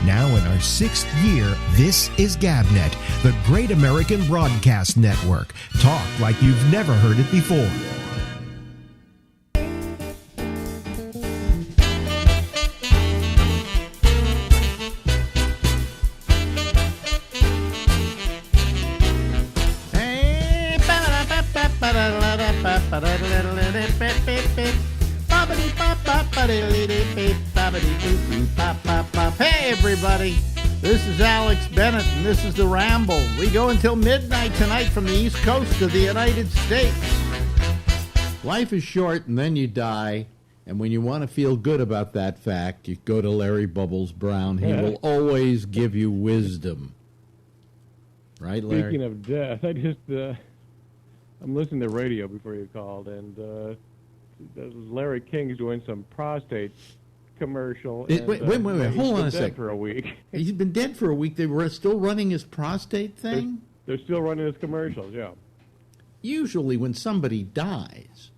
Now in our 6th year, this is GabNet, the Great American Broadcast Network. Talk like you've never heard it before. Hey everybody, this is Alex Bennett and this is the Ramble. We go until midnight tonight from the East Coast of the United States. Life is short and then you die, and when you want to feel good about that fact, you go to Larry Bubbles Brown. He will always give you wisdom. Right, Larry? Speaking of death, I'm listening to radio before you called, and Larry King's doing some prostate commercial. Wait, hold on a second. For a week. He's been dead for a week. They were still running his prostate thing? They're still running his commercials, yeah. Usually when somebody dies,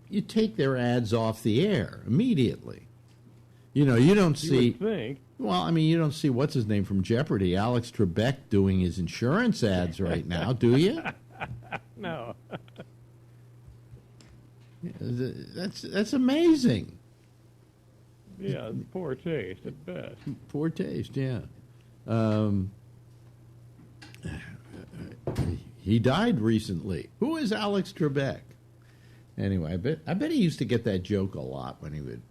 you take their ads off the air immediately. You know, you don't see... You would think. Well, I mean, you don't see what's his name from Jeopardy, Alex Trebek, doing his insurance ads right now, do you? No. That's amazing. Yeah, poor taste at best. Poor taste, yeah. He died recently. Who is Alex Trebek? Anyway, I bet he used to get that joke a lot when they would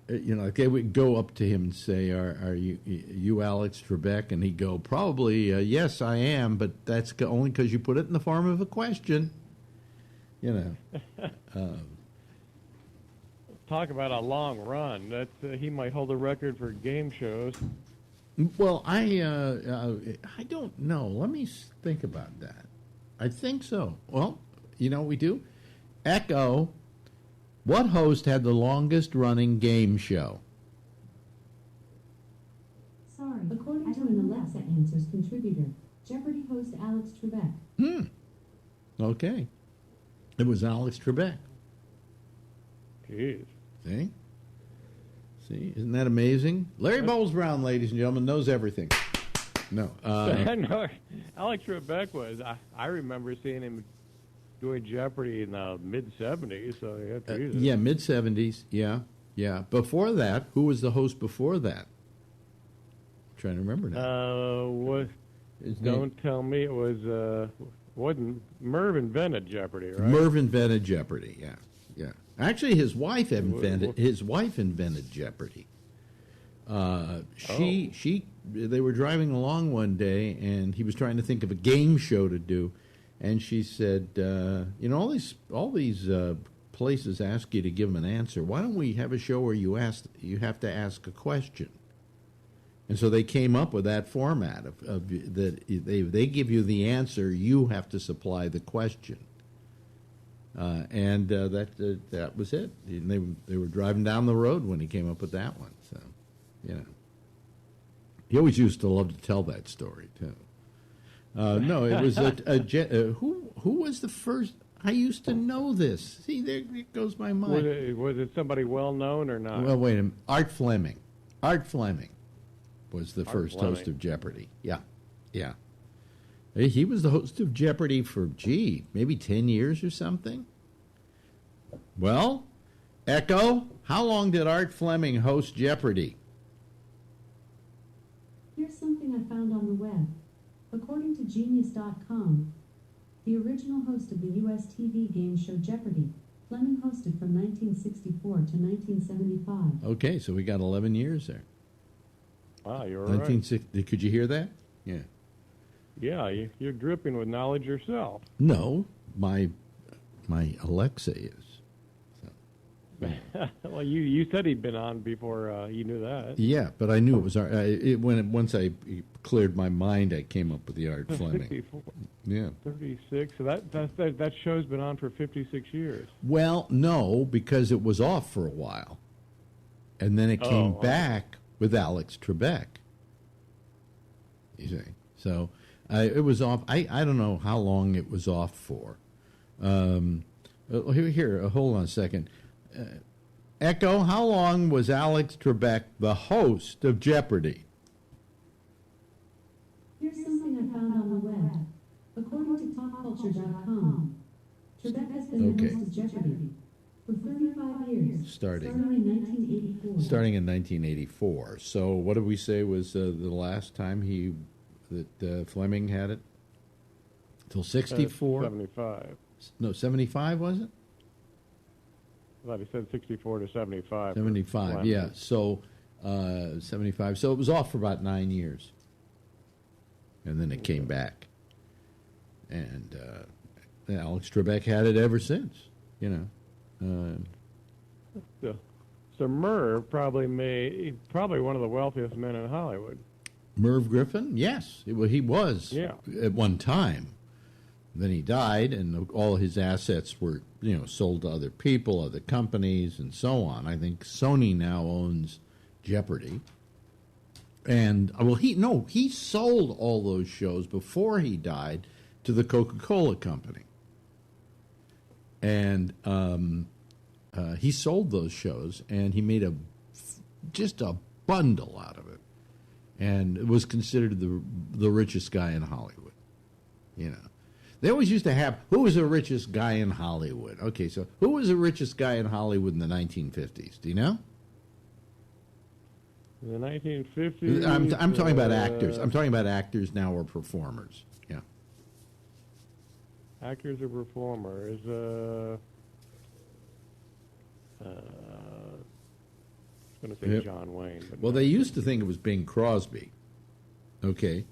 you know, they would go up to him and say, "Are you Alex Trebek?" And he'd go, "Probably, yes, I am, but that's only because you put it in the form of a question." You know. Talk about a long run. That he might hold a record for game shows. Well, I don't know. Let me think about that. I think so. Well, you know what we do? Echo. What host had the longest running game show? Sorry. According to an Alexa Answers contributor, Jeopardy host Alex Trebek. Okay. It was Alex Trebek. Jeez. See, isn't that amazing? Larry Bowles Brown, ladies and gentlemen, knows everything. No. No, Alex Trebek was. I remember seeing him doing Jeopardy in the mid-'70s. So yeah, mid-'70s. Yeah. Before that, who was the host before that? I'm trying to remember now. Don't tell me it was. Wasn't Mervyn Bennett Jeopardy, right? Mervyn Bennett Jeopardy. Yeah. Actually, his wife invented Jeopardy. They were driving along one day, and he was trying to think of a game show to do, and she said, "You know, all these places ask you to give them an answer. Why don't we have a show where you have to ask a question?" And so they came up with that format of that they give you the answer, you have to supply the question. That was it. And they were driving down the road when he came up with that one. So, you know, he always used to love to tell that story too. No, it was who was the first? I used to know this. See, there goes my mind. Was it somebody well known or not? Well, wait a minute. Art Fleming was the first host of Jeopardy. Yeah. He was the host of Jeopardy for, maybe 10 years or something. Well, Echo, how long did Art Fleming host Jeopardy? Here's something I found on the web. According to Genius.com, the original host of the U.S. TV game show Jeopardy, Fleming hosted from 1964 to 1975. Okay, so we got 11 years there. Wow, you're right. Could you hear that? Yeah. Yeah, you're dripping with knowledge yourself. No, my Alexa is. So. Well, you said he'd been on before you knew that. Yeah, but I knew it was once I cleared my mind, I came up with the Art Fleming. 54. Yeah. 36. So that show's been on for 56 years. Well, no, because it was off for a while, and then it came back with Alex Trebek. You see, so. It was off. I don't know how long it was off for. Here, hold on a second. Echo, how long was Alex Trebek the host of Jeopardy? Here's something I found on the web. According to TalkCulture.com, Trebek has been the host of Jeopardy for 35 years, starting in 1984. Starting in 1984. So what did we say was the last time that Fleming had it? Till 64? 75. No, 75 was it? I thought he said 64 to 75. 75, yeah. So 75. So it was off for about 9 years. And then it came back. And Alex Trebek had it ever since, you know. So Merv probably one of the wealthiest men in Hollywood. Merv Griffin? Yes. He was at one time. Then he died, and all his assets were, sold to other people, other companies, and so on. I think Sony now owns Jeopardy. And, he sold all those shows before he died to the Coca-Cola Company. And he sold those shows, and he made just a bundle out of it. And it was considered the richest guy in Hollywood, They always used to have, who was the richest guy in Hollywood? Okay, so who was the richest guy in Hollywood in the 1950s? Do you know? In the 1950s? I'm talking about actors. I'm talking about actors now or performers. Yeah. Actors or performers? I was going to say John Wayne. But they used to think it was Bing Crosby. Okay.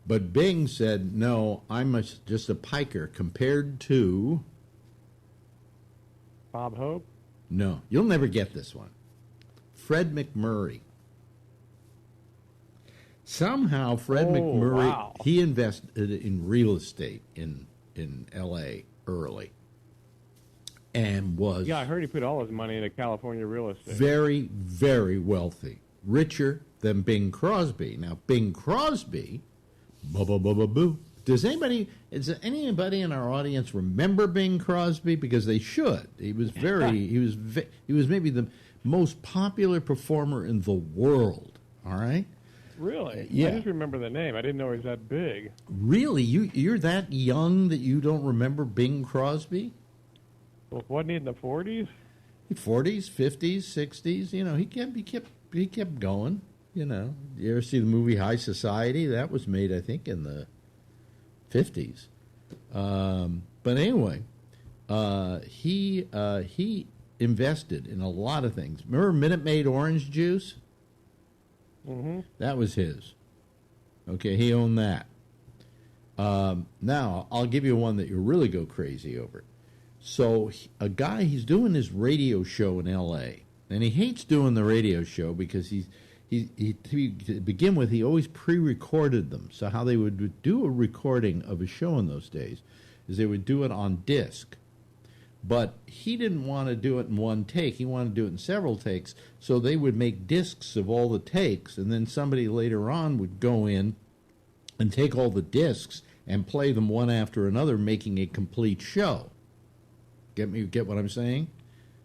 But Bing said, no, I'm just a piker compared to... Bob Hope? No, you'll never get this one. Fred McMurray. Somehow Fred McMurray, he invested in real estate in L.A. early. And was... Yeah, I heard he put all his money into California real estate. Very, very wealthy. Richer than Bing Crosby. Now, Bing Crosby... Boo. Does anybody in our audience remember Bing Crosby? Because they should. He was he was maybe the most popular performer in the world. All right. Really? Yeah. I just remember the name. I didn't know he was that big. Really? You're that young that you don't remember Bing Crosby? Well, wasn't he in the 40s? 40s, 50s, 60s. He kept going. You ever see the movie High Society? That was made, I think, in the 50s. But anyway, he invested in a lot of things. Remember Minute Maid orange juice? Mm-hmm. That was his. Okay, he owned that. Now, I'll give you one that you'll really go crazy over. So a guy, he's doing his radio show in L.A., and he hates doing the radio show because to begin with, he always pre-recorded them. So how they would do a recording of a show in those days is they would do it on disc. But he didn't want to do it in one take. He wanted to do it in several takes. So they would make discs of all the takes, and then somebody later on would go in and take all the discs and play them one after another, making a complete show. Get what I'm saying?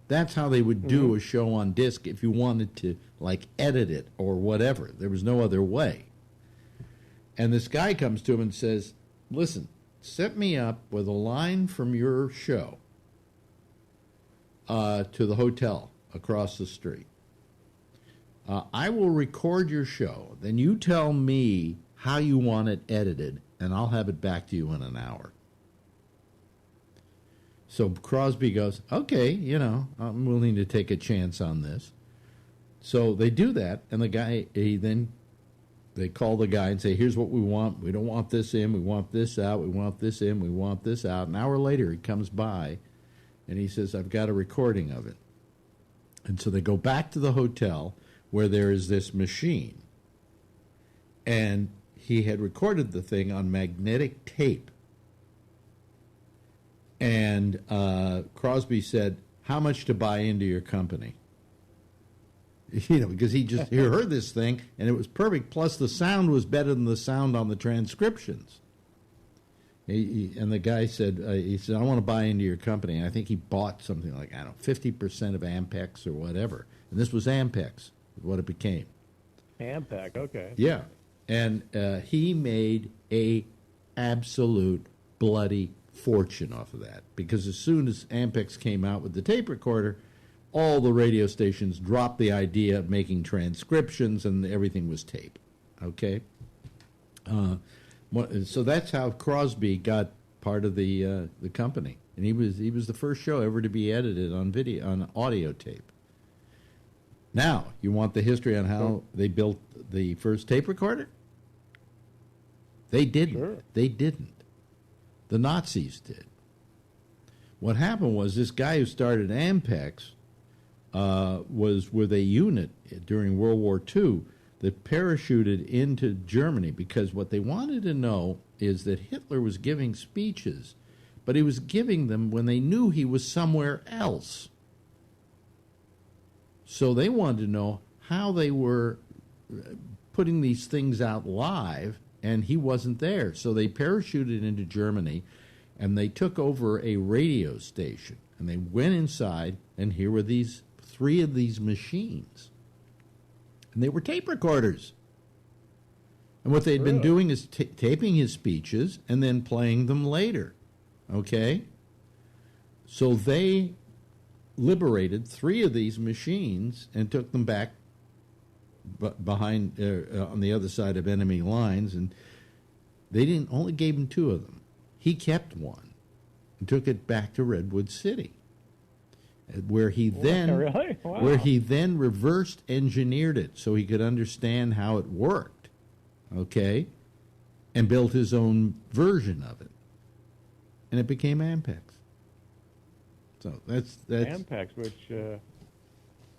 That's how they would do a show on disc if you wanted to, edit it or whatever. There was no other way. And this guy comes to him and says, listen, set me up with a line from your show to the hotel across the street. I will record your show. Then you tell me how you want it edited, and I'll have it back to you in an hour. So Crosby goes, okay, I'm willing to take a chance on this. So they do that, and the guy, they call the guy and say, here's what we want. We don't want this in. We want this out. We want this in. We want this out. An hour later, he comes by, and he says, I've got a recording of it. And so they go back to the hotel where there is this machine. And he had recorded the thing on magnetic tape. And Crosby said, how much to buy into your company? Because he heard this thing, and it was perfect. Plus, the sound was better than the sound on the transcriptions. And the guy said, he said, I want to buy into your company. And I think he bought something like, I don't know, 50% of Ampex or whatever. And this was Ampex, what it became. Ampex, okay. Yeah. And he made a absolute bloody fortune off of that. Because as soon as Ampex came out with the tape recorder, all the radio stations dropped the idea of making transcriptions and everything was tape. Okay? So that's how Crosby got part of the company. And he was the first show ever to be edited on audio tape. Now, you want the history on how they built the first tape recorder? They didn't. Sure. They didn't. The Nazis did. What happened was this guy who started Ampex was with a unit during World War II that parachuted into Germany because what they wanted to know is that Hitler was giving speeches, but he was giving them when they knew he was somewhere else. So they wanted to know how they were putting these things out live, and he wasn't there. So they parachuted into Germany, and they took over a radio station, and they went inside, and here were these 3 of these machines. And they were tape recorders. And what they'd been doing is taping his speeches and then playing them later. Okay? So they liberated 3 of these machines and took them back behind on the other side of enemy lines, and they didn't only gave him 2 of them. He kept one and took it back to Redwood City, where he then where he then reversed engineered it so he could understand how it worked, okay, and built his own version of it, and it became Ampex. So that's Ampex, which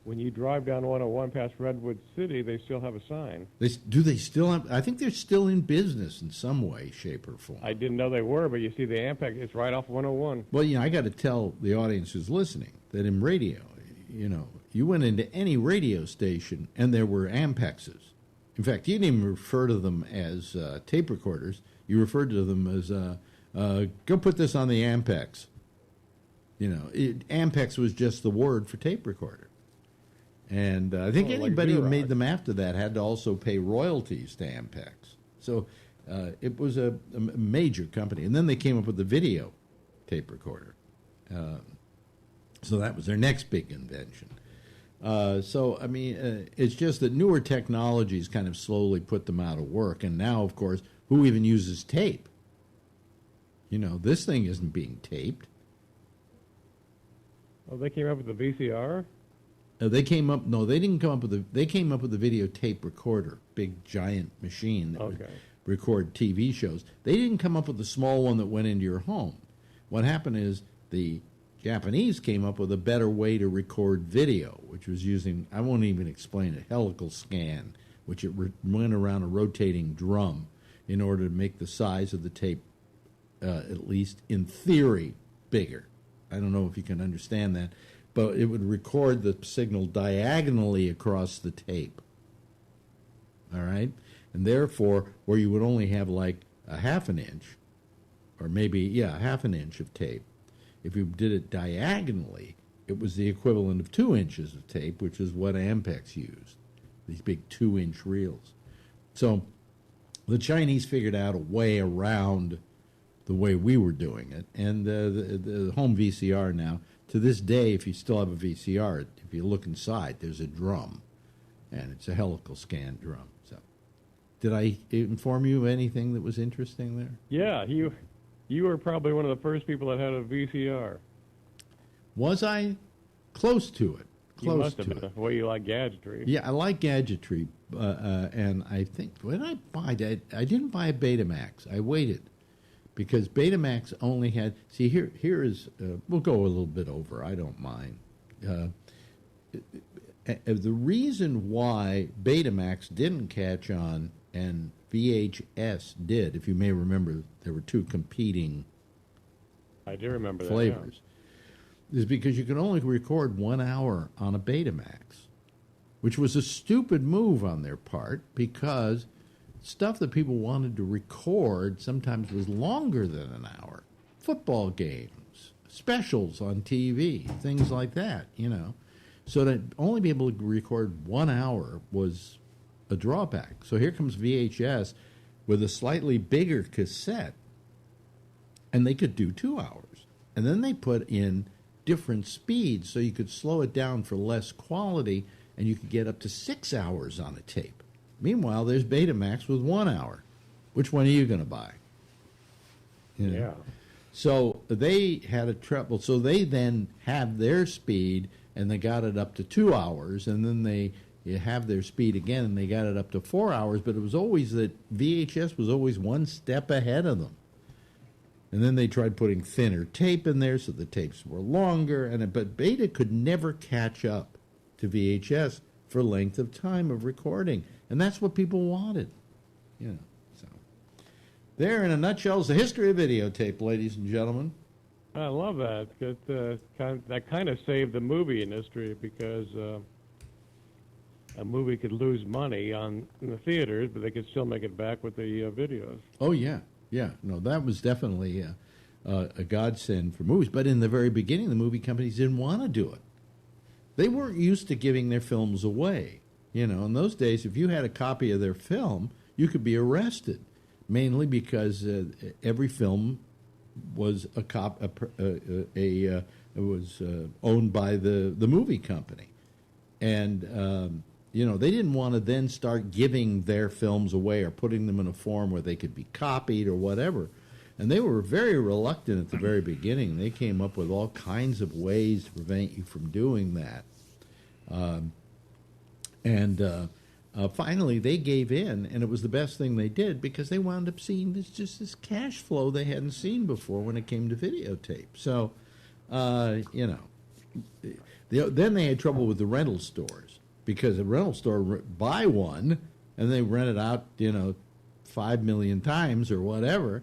when you drive down 101 past Redwood City, they still have a sign. They still have? I think they're still in business in some way, shape, or form. I didn't know they were, but you see the Ampex, it's right off 101. Well, I got to tell the audience who's listening that in radio, you went into any radio station and there were Ampexes. In fact, you didn't even refer to them as tape recorders. You referred to them as, go put this on the Ampex. Ampex was just the word for tape recorder. And I think anybody who made them after that had to also pay royalties to Ampex. So it was a major company. And then they came up with the video tape recorder. So that was their next big invention. It's just that newer technologies kind of slowly put them out of work. And now, of course, who even uses tape? This thing isn't being taped. Oh, they came up with the VCR? They came up. No, they didn't come up with They came up with the videotape recorder, big giant machine that would record TV shows. They didn't come up with the small one that went into your home. What happened is the Japanese came up with a better way to record video, which was using, I won't even explain it, helical scan, which it went around a rotating drum in order to make the size of the tape, at least in theory, bigger. I don't know if you can understand that. But it would record the signal diagonally across the tape. All right? And therefore, where you would only have like a half an inch, or maybe, half an inch of tape, if you did it diagonally, it was the equivalent of 2 inches of tape, which is what Ampex used, these big 2-inch reels. So the Chinese figured out a way around the way we were doing it. And the home VCR now, to this day, if you still have a VCR, if you look inside, there's a drum, and it's a helical scan drum. So, did I inform you of anything that was interesting there? Yeah, you were probably one of the first people that had a VCR. Was I? Close to it. You must have been. Well, you like gadgetry. Yeah, I like gadgetry, and I think, when did I buy that? I didn't buy a Betamax. I waited. Because Betamax only had, here is, we'll go a little bit over, I don't mind. The reason why Betamax didn't catch on and VHS did, if you may remember, there were 2 competing I do remember flavors, is because you could only record 1 hour on a Betamax, which was a stupid move on their part because stuff that people wanted to record sometimes was longer than an hour. Football games, specials on TV, things like that, So to only be able to record 1 hour was a drawback. So here comes VHS with a slightly bigger cassette, and they could do 2 hours. And then they put in different speeds so you could slow it down for less quality, and you could get up to 6 hours on a tape. Meanwhile, there's Betamax with 1 hour. Which one are you going to buy? Yeah. So they had a trouble. So they then have their speed, and they got it up to 2 hours, and then you have their speed again, and they got it up to 4 hours. But it was always that VHS was always one step ahead of them. And then they tried putting thinner tape in there, so the tapes were longer. But Beta could never catch up to VHS for length of time of recording, and that's what people wanted. So there, in a nutshell, is the history of videotape, ladies and gentlemen. I love that. That kind of saved the movie industry because a movie could lose money in the theaters, but they could still make it back with the videos. Oh, yeah. Yeah. No, that was definitely a godsend for movies. But in the very beginning, the movie companies didn't want to do it. They weren't used to giving their films away. In those days, if you had a copy of their film, you could be arrested, mainly because every film was owned by the movie company, and they didn't want to then start giving their films away or putting them in a form where they could be copied or whatever. And they were very reluctant at the very beginning. They came up with all kinds of ways to prevent you from doing that. Finally, they gave in, and it was the best thing they did because they wound up seeing this cash flow they hadn't seen before when it came to videotape. So, then they had trouble with the rental stores because the rental store buy one and they rent it out, 5 million times or whatever,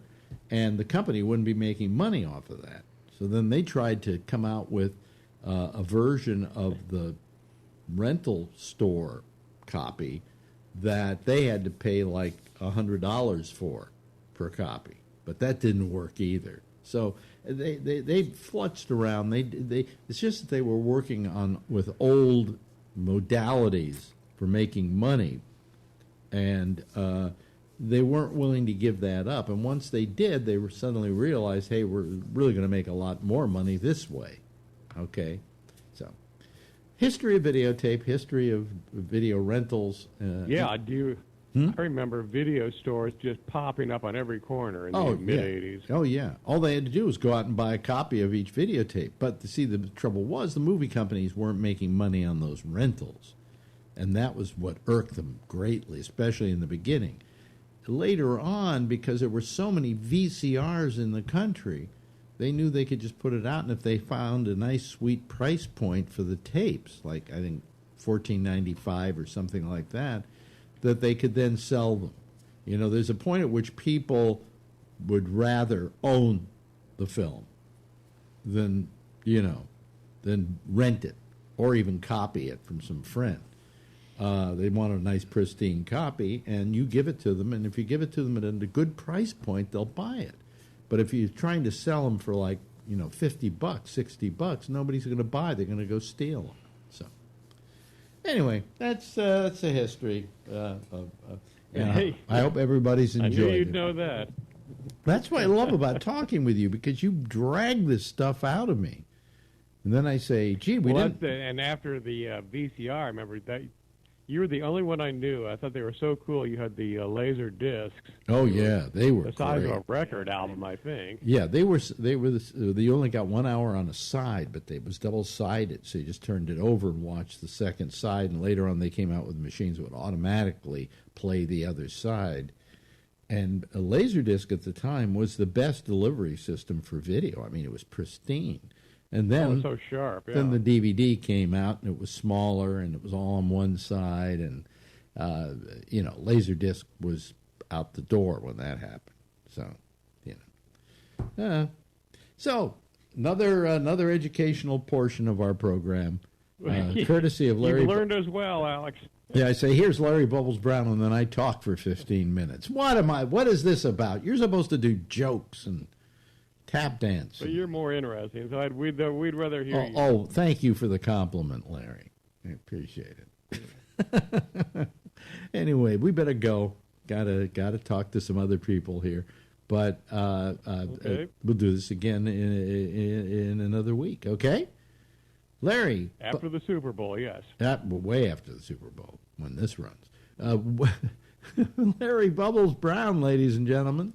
and the company wouldn't be making money off of that. So then they tried to come out with a version of the rental store copy that they had to pay like $100 for per copy, but that didn't work either. So they flutzed around. It's just that they were working with old modalities for making money, and they weren't willing to give that up. And once they did, they were suddenly realized, hey, we're really going to make a lot more money this way. Okay, so history of videotape, history of video rentals. I do. I remember video stores just popping up on every corner in the mid-'80s. Oh, yeah. All they had to do was go out and buy a copy of each videotape. But, see, the trouble was the movie companies weren't making money on those rentals. And that was what irked them greatly, especially in the beginning. Later on, because there were so many VCRs in the country, they knew they could just put it out. And if they found a nice, sweet price point for the tapes, like I think $14.95 or something like that, that they could then sell them. There's a point at which people would rather own the film than rent it or even copy it from some friend. They want a nice, pristine copy, and you give it to them, and if you give it to them at a good price point, they'll buy it. But if you're trying to sell them for $50, $60, nobody's going to buy. They're going to go steal them. So, anyway, that's a history. Hey, I hope everybody's enjoyed it. I knew you'd know that. That's what I love about talking with you, because you drag this stuff out of me. And then I say, gee, we didn't... And after the VCR, I remember that you were the only one I knew. I thought they were so cool. You had the laser discs. Oh, yeah, they were the size great. of a record album, I think. Yeah, they only got 1 hour on a side, but it was double-sided, so you just turned it over and watched the second side, and later on they came out with machines that would automatically play the other side. And a Laserdisc at the time was the best delivery system for video. I mean, it was pristine. And then, it was so sharp. Yeah. Then the DVD came out, and it was smaller, and it was all on one side, and Laserdisc was out the door when that happened. So, so another educational portion of our program. courtesy of Larry. You learned as well, Alex. Yeah, I say, here's Larry Bubbles Brown, and then I talk for 15 minutes. What is this about? You're supposed to do jokes and tap dance. But you're more interesting, so we'd rather hear you. Oh, thank you for the compliment, Larry. I appreciate it. Anyway, we better go. Gotta talk to some other people here. But Okay. we'll do this again in another week, okay? Larry. After the Super Bowl, yes. Way after the Super Bowl, when this runs. Larry Bubbles Brown, ladies and gentlemen.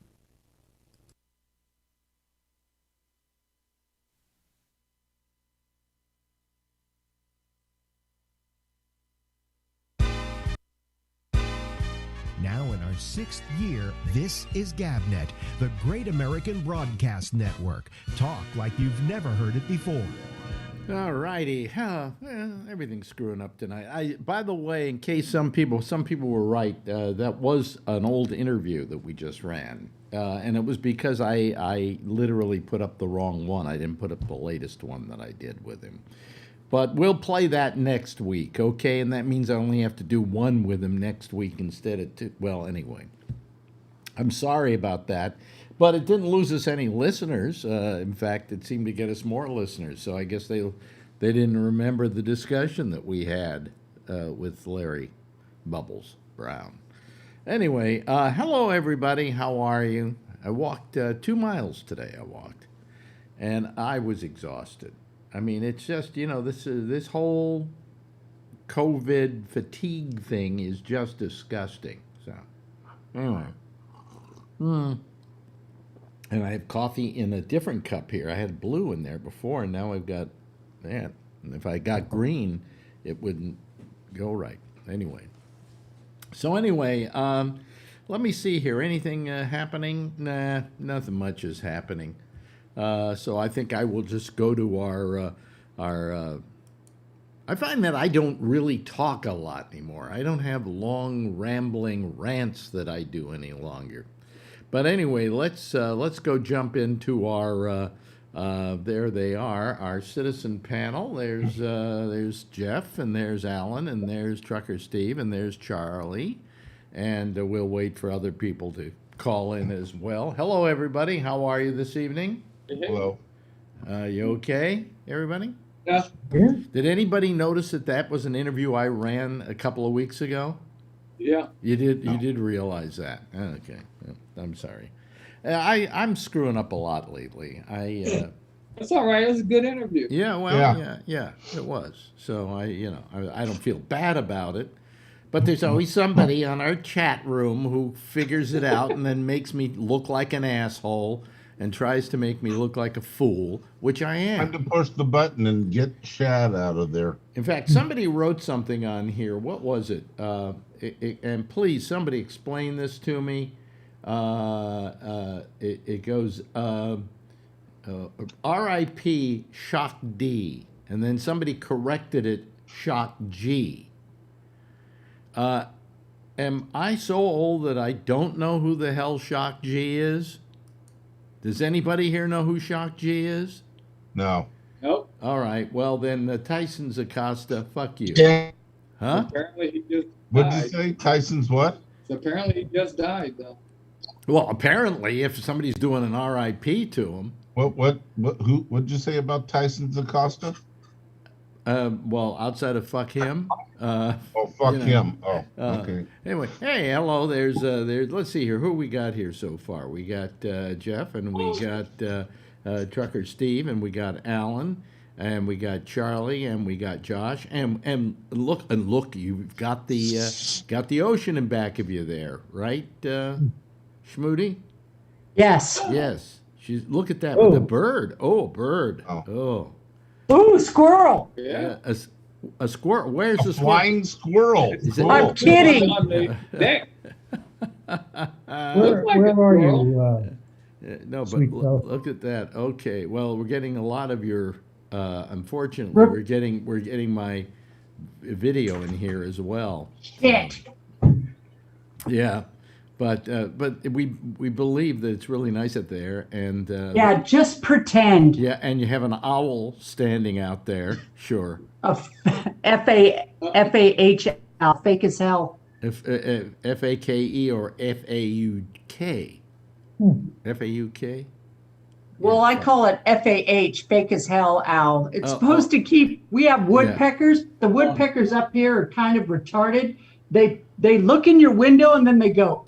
Now in our 6th year, this is GabNet, the Great American Broadcast Network. Talk like you've never heard it before. All righty. Well, everything's screwing up tonight. By the way, in case some people were right, that was an old interview that we just ran. And it was because I literally put up the wrong one. I didn't put up the latest one that I did with him. But we'll play that next week, okay? And that means I only have to do one with him next week instead of two. Well, anyway, I'm sorry about that. But it didn't lose us any listeners. In fact, it seemed to get us more listeners. So I guess they didn't remember the discussion that we had with Larry Bubbles Brown. Anyway, hello, everybody. How are you? I walked 2 miles today. And I was exhausted. I mean, it's just, this whole COVID fatigue thing is just disgusting. So, anyway. And I have coffee in a different cup here. I had blue in there before, and now I've got that. And if I got green, it wouldn't go right. Anyway. So anyway, let me see here. Anything happening? Nah, nothing much is happening. So I think I will just go to our I find that I don't really talk a lot anymore. I don't have long, rambling rants that I do any longer. But anyway, let's go jump into our there they are, our citizen panel. There's Jeff, and there's Alan, and there's Trucker Steve, and there's Charlie, and we'll wait for other people to call in as well. Hello, everybody. How are you this evening? Hello. You okay, everybody? Yeah. Did anybody notice that was an interview I ran a couple of weeks ago? Yeah. You did. No. You did realize that. Okay. I'm sorry. I'm screwing up a lot lately. That's all right. It was a good interview. Yeah. Well. Yeah. It was. So I don't feel bad about it. But there's always somebody on our chat room who figures it out and then makes me look like an asshole and tries to make me look like a fool, which I am. Time to push the button and get Chad out of there. In fact, somebody wrote something on here. What was it? And please, somebody explain this to me. It goes, R.I.P. Shock D. And then somebody corrected it, Shock G. Am I so old that I don't know who the hell Shock G is? Does anybody here know who Shock G is? No. Nope. All right. Well, then Tyson Acosta, fuck you. Yeah. Huh? Apparently he just What'd died. you say? Tyson's what? So apparently he just died, though. Well, apparently, if somebody's doing an R.I.P. to him. What'd you say about Tyson's Acosta? Well, outside of fuck him. Fuck him. Oh, okay. Anyway, hey, hello. There's. Let's see here. Who we got here so far? We got Jeff, and we got Trucker Steve, and we got Alan, and we got Charlie, and we got Josh, and look, you've got the ocean in back of you there, right, Schmoody? Yes. Yes. Look at that with the bird. Oh, bird. Oh. Ooh, squirrel. Yeah. A squirrel. Where's the flying squirrel? I'm kidding. Where are you? No, but look at that. Okay. Well, we're getting a lot of your. Unfortunately, we're getting my video in here as well. Shit. Yeah. But we believe that it's really nice out there, and Yeah, just pretend. yeah, and you have an owl standing out there. Sure. F-A-H-L, fake as hell. Fake or FAUK? FAUK? Well, I call it FAH, fake as hell owl. It's supposed to keep, we have woodpeckers. The woodpeckers up here are kind of retarded. They look in your window and then they go.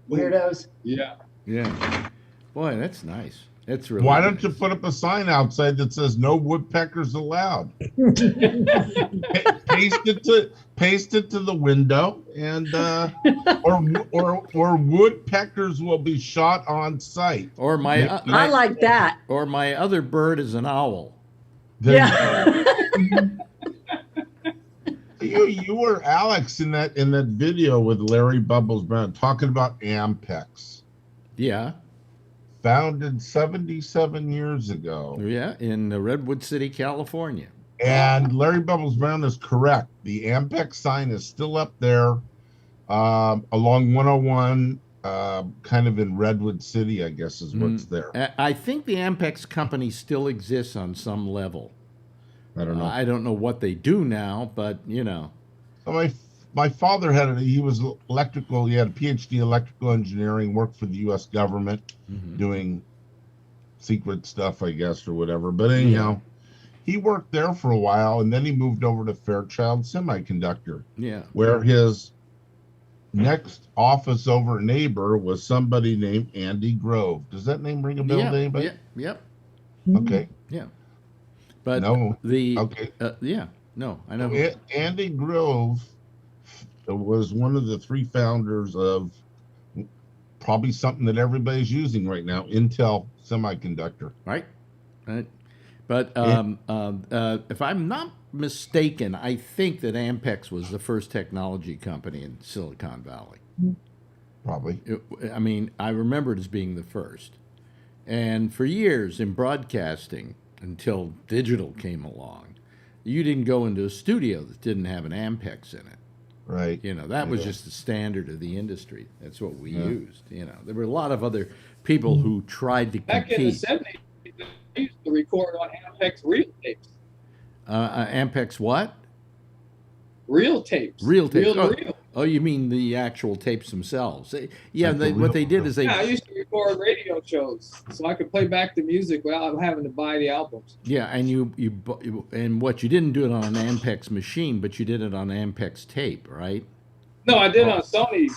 Weirdos. Yeah. Yeah. Boy, that's nice. That's really Why nice. don't you put up a sign outside that says "No woodpeckers allowed"? Paste it to the window, and or woodpeckers will be shot on sight. Or I like that. Or my other bird is an owl. Yeah. You were Alex in that video with Larry Bubbles Brown talking about Ampex, Yeah. founded 77 years ago. Yeah, in Redwood City, California. And Larry Bubbles Brown is correct. The Ampex sign is still up there along 101, kind of in Redwood City, I guess is what's there. I think the Ampex company still exists on some level. I don't know. I don't know what they do now, but you know. So my father he was electrical. He had a PhD electrical engineering, worked for the U.S. government, doing secret stuff, I guess, or whatever. But anyhow, he worked there for a while, and then he moved over to Fairchild Semiconductor, where his next office over neighbor was somebody named Andy Grove. Does that name ring a bell to anybody? Yep. Okay. Yeah. But no. No, I know. Andy Grove was one of the three founders of probably something that everybody's using right now, Intel Semiconductor. Right. But if I'm not mistaken, I think that Ampex was the first technology company in Silicon Valley. Probably. I mean, I remember it as being the first. And for years in broadcasting, until digital came along, you didn't go into a studio that didn't have an Ampex in it. Right. You know, that was just the standard of the industry. That's what we used. You know, there were a lot of other people who tried to compete. Back in the 70s, they used to record on Ampex reel tapes. Ampex what? Reel tapes. Reel tapes. Reel. Oh, you mean the actual tapes themselves? Yeah, what they did is I used to record radio shows, so I could play back the music without having to buy the albums. Yeah, and and what you didn't do it on an Ampex machine, but you did it on Ampex tape, right? No, I did on Sony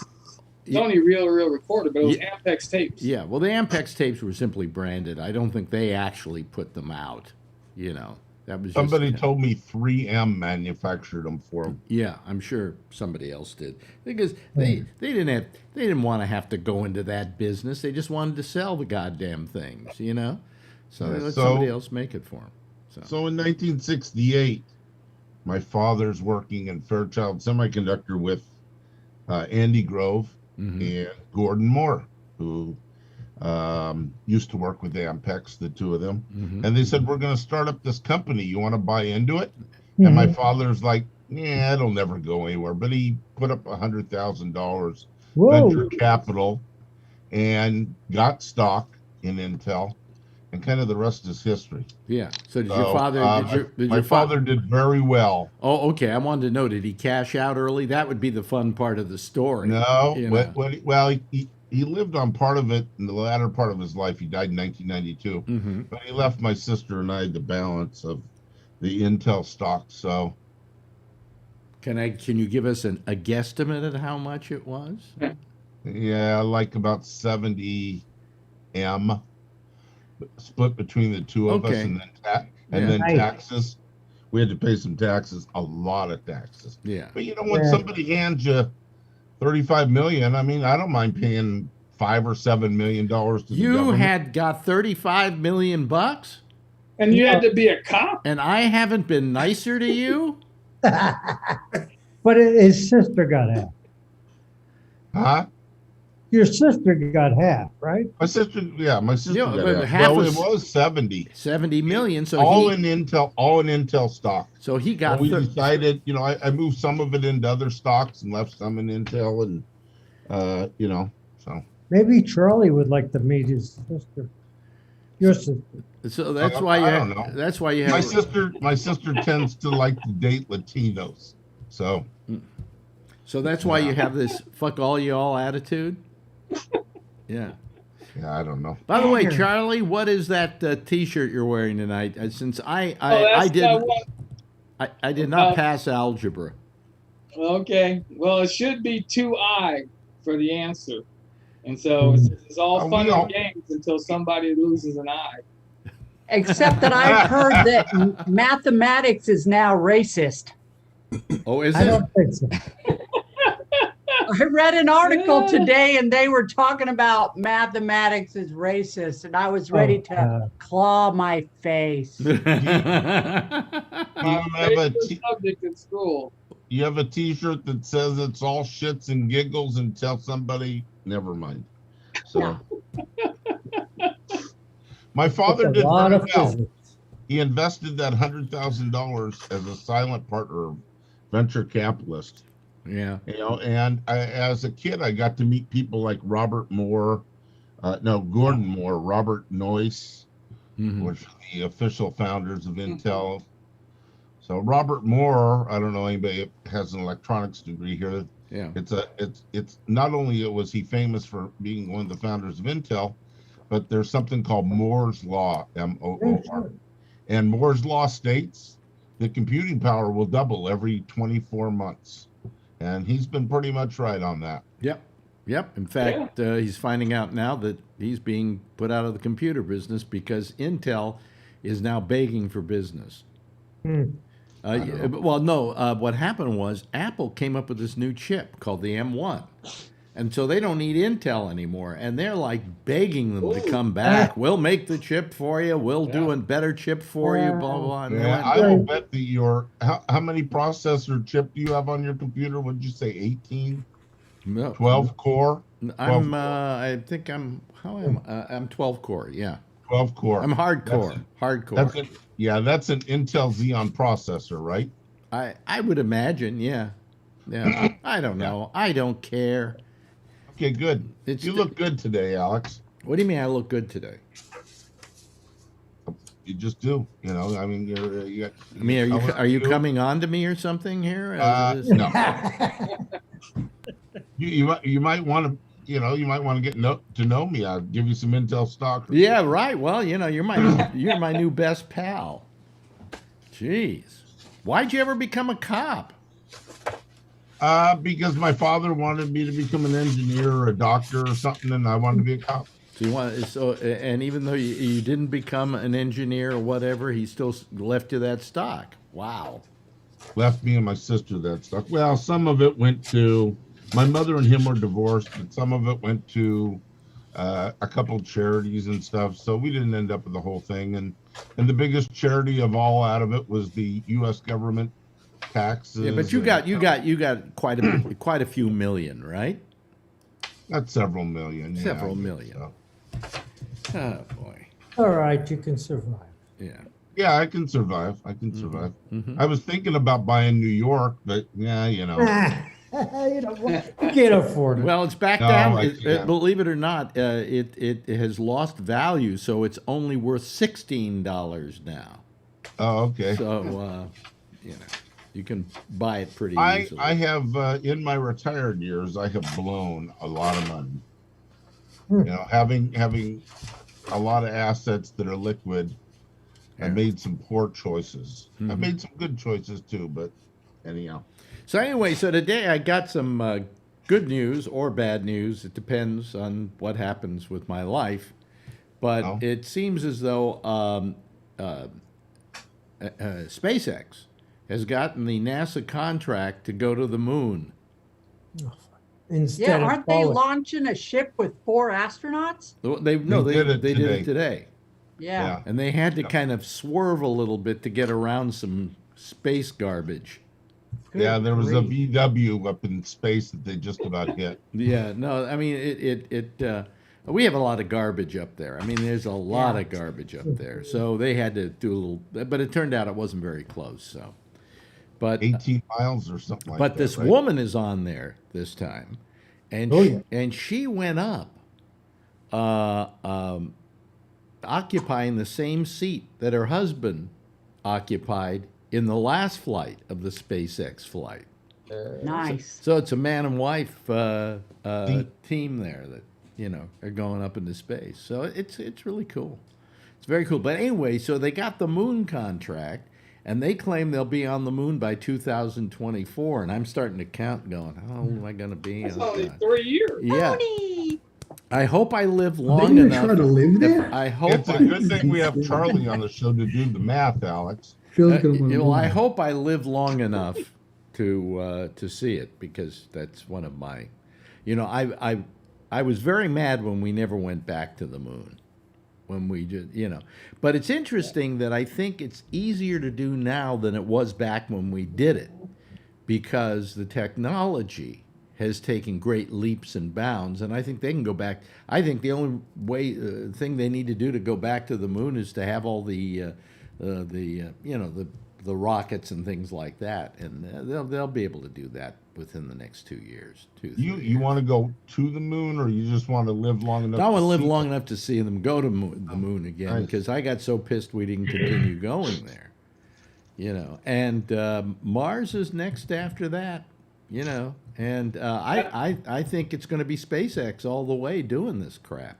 reel recorder, but it was Ampex tapes. Yeah, well, the Ampex tapes were simply branded. I don't think they actually put them out. You know, that was somebody told me 3M manufactured them for them. Yeah, I'm sure somebody else did, because they didn't want to have to go into that business. They just wanted to sell the goddamn things, you know. So they let somebody else make it for them. So in 1968, my father's working in Fairchild Semiconductor with Andy Grove and Gordon Moore, who used to work with Ampex, the two of them. And they said, we're going to start up this company. You want to buy into it? And my father's like, yeah, it'll never go anywhere. But he put up $100,000 venture capital and got stock in Intel. And kind of the rest is history. Yeah. So did your father? My father did very well. Oh, okay. I wanted to know, did he cash out early? That would be the fun part of the story. No. He lived on part of it in the latter part of his life. He died in 1992. But he left my sister and I the balance of the Intel stock. So, can you give us a guesstimate at how much it was? Yeah, like about 70 M. Split between the two of us, and then taxes. We had to pay some taxes, a lot of taxes. Yeah. But you know, when somebody hands you $35 million, I mean, I don't mind paying $5 or $7 million to the government. You had got $35 million, and you had to be a cop. And I haven't been nicer to you. But his sister got out. Huh? Your sister got half, right? My sister Yeah, got but it. half Well, was- it was 70. 70 million. So all he, in Intel stock. so he And got we decided, I moved some of it into other stocks and left some in Intel, and so Maybe Charlie would like to meet his sister. Your sister. So that's why you I have. don't know. That's why you have. my sister tends to like to date Latinos, so that's why you have this "fuck all y'all" attitude. Yeah. yeah, I don't know. By the way, Charlie, what is that T-shirt you're wearing tonight? Since I that's didn't, what- I did not pass algebra. Okay. Well, it should be 2I for the answer. And so it's all fun and games until somebody loses an eye. Except that I've heard that mathematics is now racist. Oh, is I it? don't think so. I read an article today and they were talking about mathematics is racist, and I was ready to claw my face. You My favorite subject in school. You have a T-shirt that says it's all shits and giggles until somebody. Never mind. So, my father That's a did lot very of well. physics. He invested that $100,000 as a silent partner, venture capitalist. Yeah. And as a kid, I got to meet people like Gordon Moore, Robert Noyce, which are the official founders of Intel. So Robert Moore, I don't know anybody that has an electronics degree here. Yeah. It's not only was he famous for being one of the founders of Intel, but there's something called Moore's Law, M-O-O-R. And Moore's Law states that computing power will double every 24 months. And he's been pretty much right on that. Yep. In fact, he's finding out now that he's being put out of the computer business because Intel is now begging for business. What happened was Apple came up with this new chip called the M1. And so they don't need Intel anymore. And they're like begging them to come back. We'll make the chip for you. We'll do a better chip for you, blah, blah, blah. Yeah, I will bet that how many processor chip do you have on your computer? What did you say, 18? No. 12 core? I think I'm 12 core, yeah. 12 core. I'm hardcore. That's an Intel Xeon processor, right? I would imagine, yeah. I don't know. I don't care. Okay, good. You look good today, Alex. What do you mean I look good today? You just do. I mean, are you coming on to me or something here? No. you might want to. You might want to get to know me. I'll give you some Intel stock. Yeah, right. Well, you're my new best pal. Jeez, why'd you ever become a cop? Because my father wanted me to become an engineer or a doctor or something, and I wanted to be a cop. And even though you didn't become an engineer or whatever, he still left you that stock. Wow. Left me and my sister that stock. Well, some of it went to. My mother and him were divorced, but some of it went to a couple charities and stuff. So we didn't end up with the whole thing. And the biggest charity of all out of it was the U.S. government taxes. Yeah, but you got quite a few million, right? That's several million. Several million. So. Oh boy. All right, you can survive. Yeah. Yeah, I can survive. I was thinking about buying New York, but You can't afford it. Well, it's back down. Believe it or not, it has lost value, so it's only worth $16 now. Oh, okay. So you can buy it pretty easily. I have in my retired years, I have blown a lot of money. Having a lot of assets that are liquid, I made some poor choices. I made some good choices too, but anyhow. So anyway, today I got some good news or bad news. It depends on what happens with my life. But it seems as though SpaceX has gotten the NASA contract to go to the moon. Aren't they launching a ship with 4 astronauts? They did it today. Yeah. And they had to kind of swerve a little bit to get around some space garbage. Yeah, there was a VW up in space that they just about hit. Yeah, no, I mean we have a lot of garbage up there. I mean, there's a lot of garbage up there. So they had to do a little, but it turned out it wasn't very close. So, but 18 miles or something like that. but this right? woman is on there this time, and she went up, occupying the same seat that her husband occupied in the last flight of the SpaceX flight. Nice. So it's a man and wife team there that are going up into space. So it's really cool. It's very cool. But anyway, so they got the moon contract, and they claim they'll be on the moon by 2024. And I'm starting to count, going, how old am I going to be? That's only 3 years. Yeah. I hope I live long enough. Try to live there. I hope. It's a good thing we have Charlie on the show to do the math, Alex. Well, I hope I live long enough to see it, because that's one of my, I was very mad when we never went back to the moon, when we just, But it's interesting that I think it's easier to do now than it was back when we did it, because the technology has taken great leaps and bounds, and I think they can go back. I think the only thing they need to do to go back to the moon is to have all the rockets and things like that, and they'll be able to do that within the next 2 years. You want to go to the moon, or you just want to live long enough? I want to live long enough to see them go to the moon again, because I got so pissed we didn't continue going there. And Mars is next after that. And I think it's going to be SpaceX all the way doing this crap.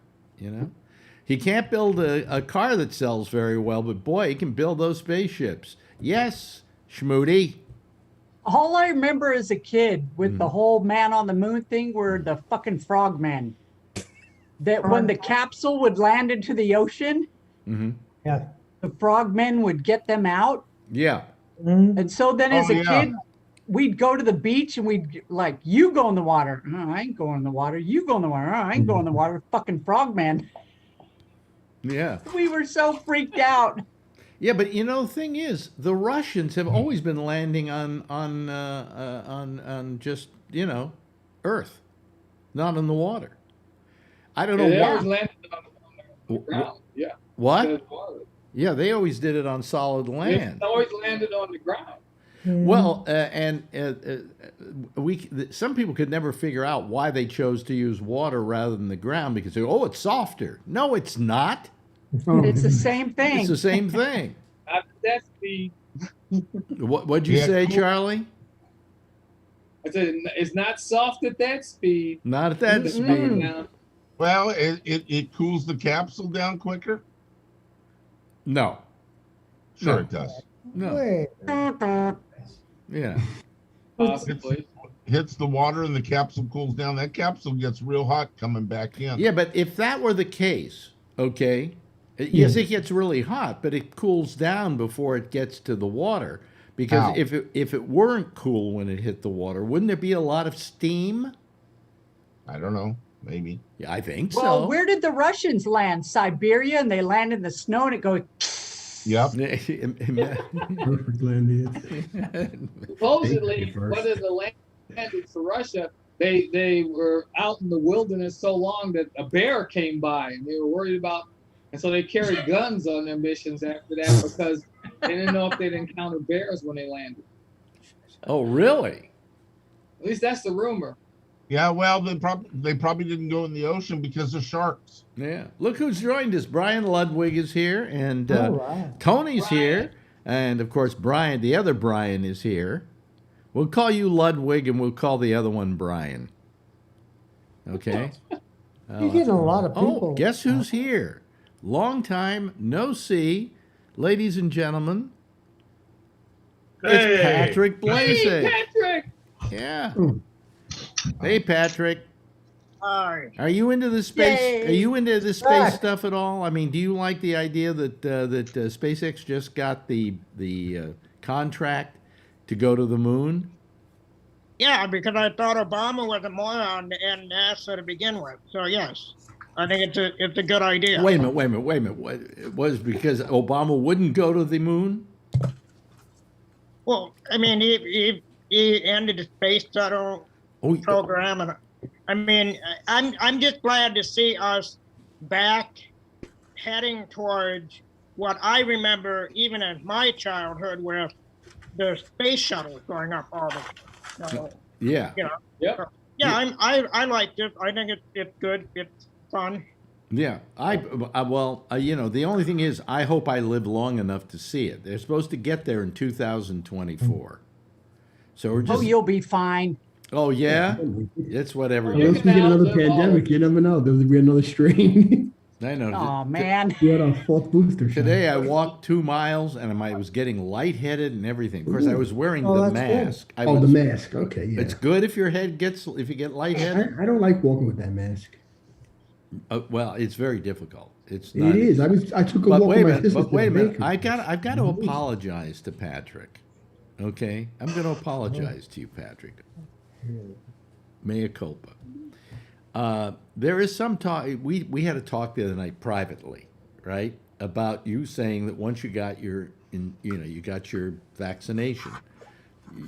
He can't build a car that sells very well, but boy, he can build those spaceships. Yes, Schmoody. All I remember as a kid with the whole man on the moon thing were the fucking frogmen. That when the capsule would land into the ocean, Yeah. the frogmen would get them out. Yeah. And so then as a yeah. kid, we'd go to the beach and we'd like, you go in the water. No, I ain't going in the water. You go in the water. No, I ain't going in the water. Fucking frogman. Yeah. We were so freaked out. Yeah, but the thing is, the Russians have always been landing on just Earth, not in the water. I don't know They why. always landed on the ground. Yeah. What? Yeah, they always did it on solid land. They always landed on the ground. Well, some people could never figure out why they chose to use water rather than the ground, because they go, it's softer. No, it's not. It's the same thing. It's the same thing. Not at that speed. What'd you say, Charlie? I said it's not soft at that speed. Not at that speed. Well, it cools the capsule down quicker. No. Sure, it does. No. Yeah. Possibly. Hits the water and the capsule cools down. That capsule gets real hot coming back in. Yeah, but if that were the case, okay, yes, it gets really hot, but it cools down before it gets to the water. Because if it weren't cool when it hit the water, wouldn't there be a lot of steam? I don't know. Maybe. Yeah, I think so. Well, where did the Russians land? Siberia, and they land in the snow, and it goes. Yep. Perfect land. Supposedly, whether the land landed for Russia, they were out in the wilderness so long that a bear came by, and they were worried about, and so they carried guns on their missions after that, because they didn't know if they'd encounter bears when they landed. Oh, really? At least that's the rumor. Yeah, well, they probably didn't go in the ocean because of sharks. Yeah. Look who's joined us. Brian Ludwig is here, and right. Tony's here, and of course Brian, the other Brian, is here. We'll call you Ludwig, and we'll call the other one Brian. Okay. You're getting a lot of people. Oh, guess who's here? Long time no see, ladies and gentlemen. It's Patrick Blaze. Hey, Patrick! Yeah. Hey, Patrick. Hi. Are you into the space? Yay. Are you into the space stuff at all? I mean, do you like the idea that SpaceX just got the contract to go to the moon? Yeah, because I thought Obama was a moron and NASA to begin with. So yes, I think it's a good idea. Wait a minute. It was because Obama wouldn't go to the moon? Well, I mean, he ended the space shuttle program, and I mean, I'm just glad to see us back heading towards what I remember even in my childhood with the space shuttle going up all the time. Yeah. You know, Yep. yeah, I like it. I think it's good. It's fun. Yeah, you know, the only thing is, I hope I live long enough to see it. They're supposed to get there in 2024, so we're just. Oh, you'll be fine. Oh yeah, it's whatever. Unless we get another pandemic, you never know. There'll be another strain. I know. Oh man. You had a fourth booster shot. Today I walked 2 miles and I was getting lightheaded and everything. Of course, I was wearing the mask. The mask. Okay, yeah. It's good if your head if you get lightheaded. I don't like walking with that mask. Well, it's very difficult. It's not. It is. I took a walk with my sister. But wait a minute. I've got to apologize to Patrick. Okay, I'm going to apologize to you, Patrick. Mea culpa. There is some talk. We had a talk the other night privately, right, about you saying that once you got you got your vaccination,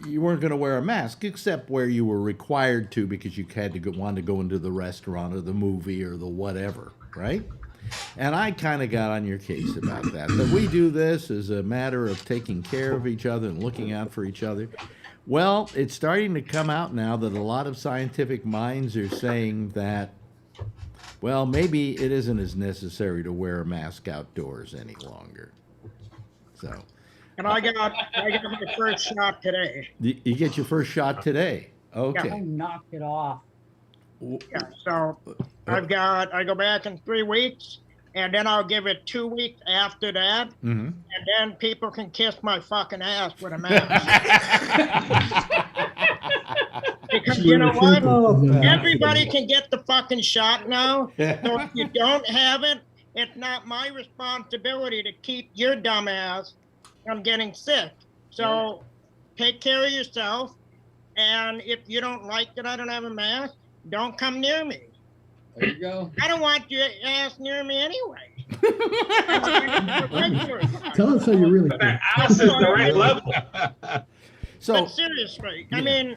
you weren't going to wear a mask except where you were required to because you had to want to go into the restaurant or the movie or the whatever, right? And I kind of got on your case about that. That we do this as a matter of taking care of each other and looking out for each other. Well, it's starting to come out now that a lot of scientific minds are saying that, well, maybe it isn't as necessary to wear a mask outdoors any longer. So. And I got my first shot today. You get your first shot today. Okay. I knocked it off. Yeah, so I go back in 3 weeks, and then I'll give it 2 weeks after that, and then people can kiss my fucking ass with a mask. Because you know what? Everybody can get the fucking shot now. So if you don't have it, it's not my responsibility to keep your dumb ass from getting sick. So take care of yourself, and if you don't like that I don't have a mask, don't come near me. There you go. I don't want your ass near me anyway. Tell us how you really feel. That ass is the right level. But seriously, I mean,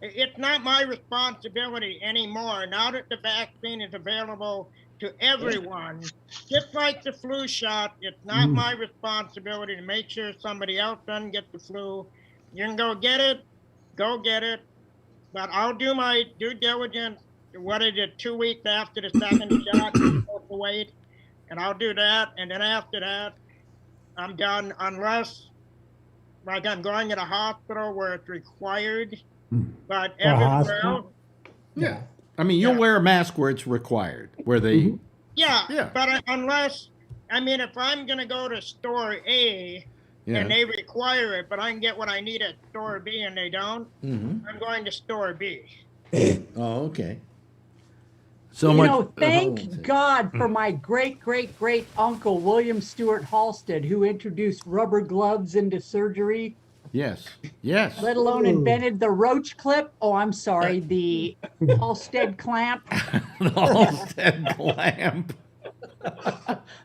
it's not my responsibility anymore. Now that the vaccine is available to everyone, just like the flu shot, it's not my responsibility to make sure somebody else doesn't get the flu. You can go get it. But I'll do my due diligence. What is it, 2 weeks after the second shot, you're supposed to wait, and I'll do that. And then after that, I'm done, unless, like, I'm going to the hospital where it's required. But everywhere else, yeah. I mean, you'll wear a mask where it's required, where they. Yeah. But unless, I mean, if I'm gonna go to store A. And they require it, but I can get what I need at store B and they don't. I'm going to store B. Oh, okay. So thank God for my great uncle William Stewart Halstead, who introduced rubber gloves into surgery. Yes. Let alone invented the roach clip. Oh, I'm sorry, the Halstead clamp. The Halstead clamp.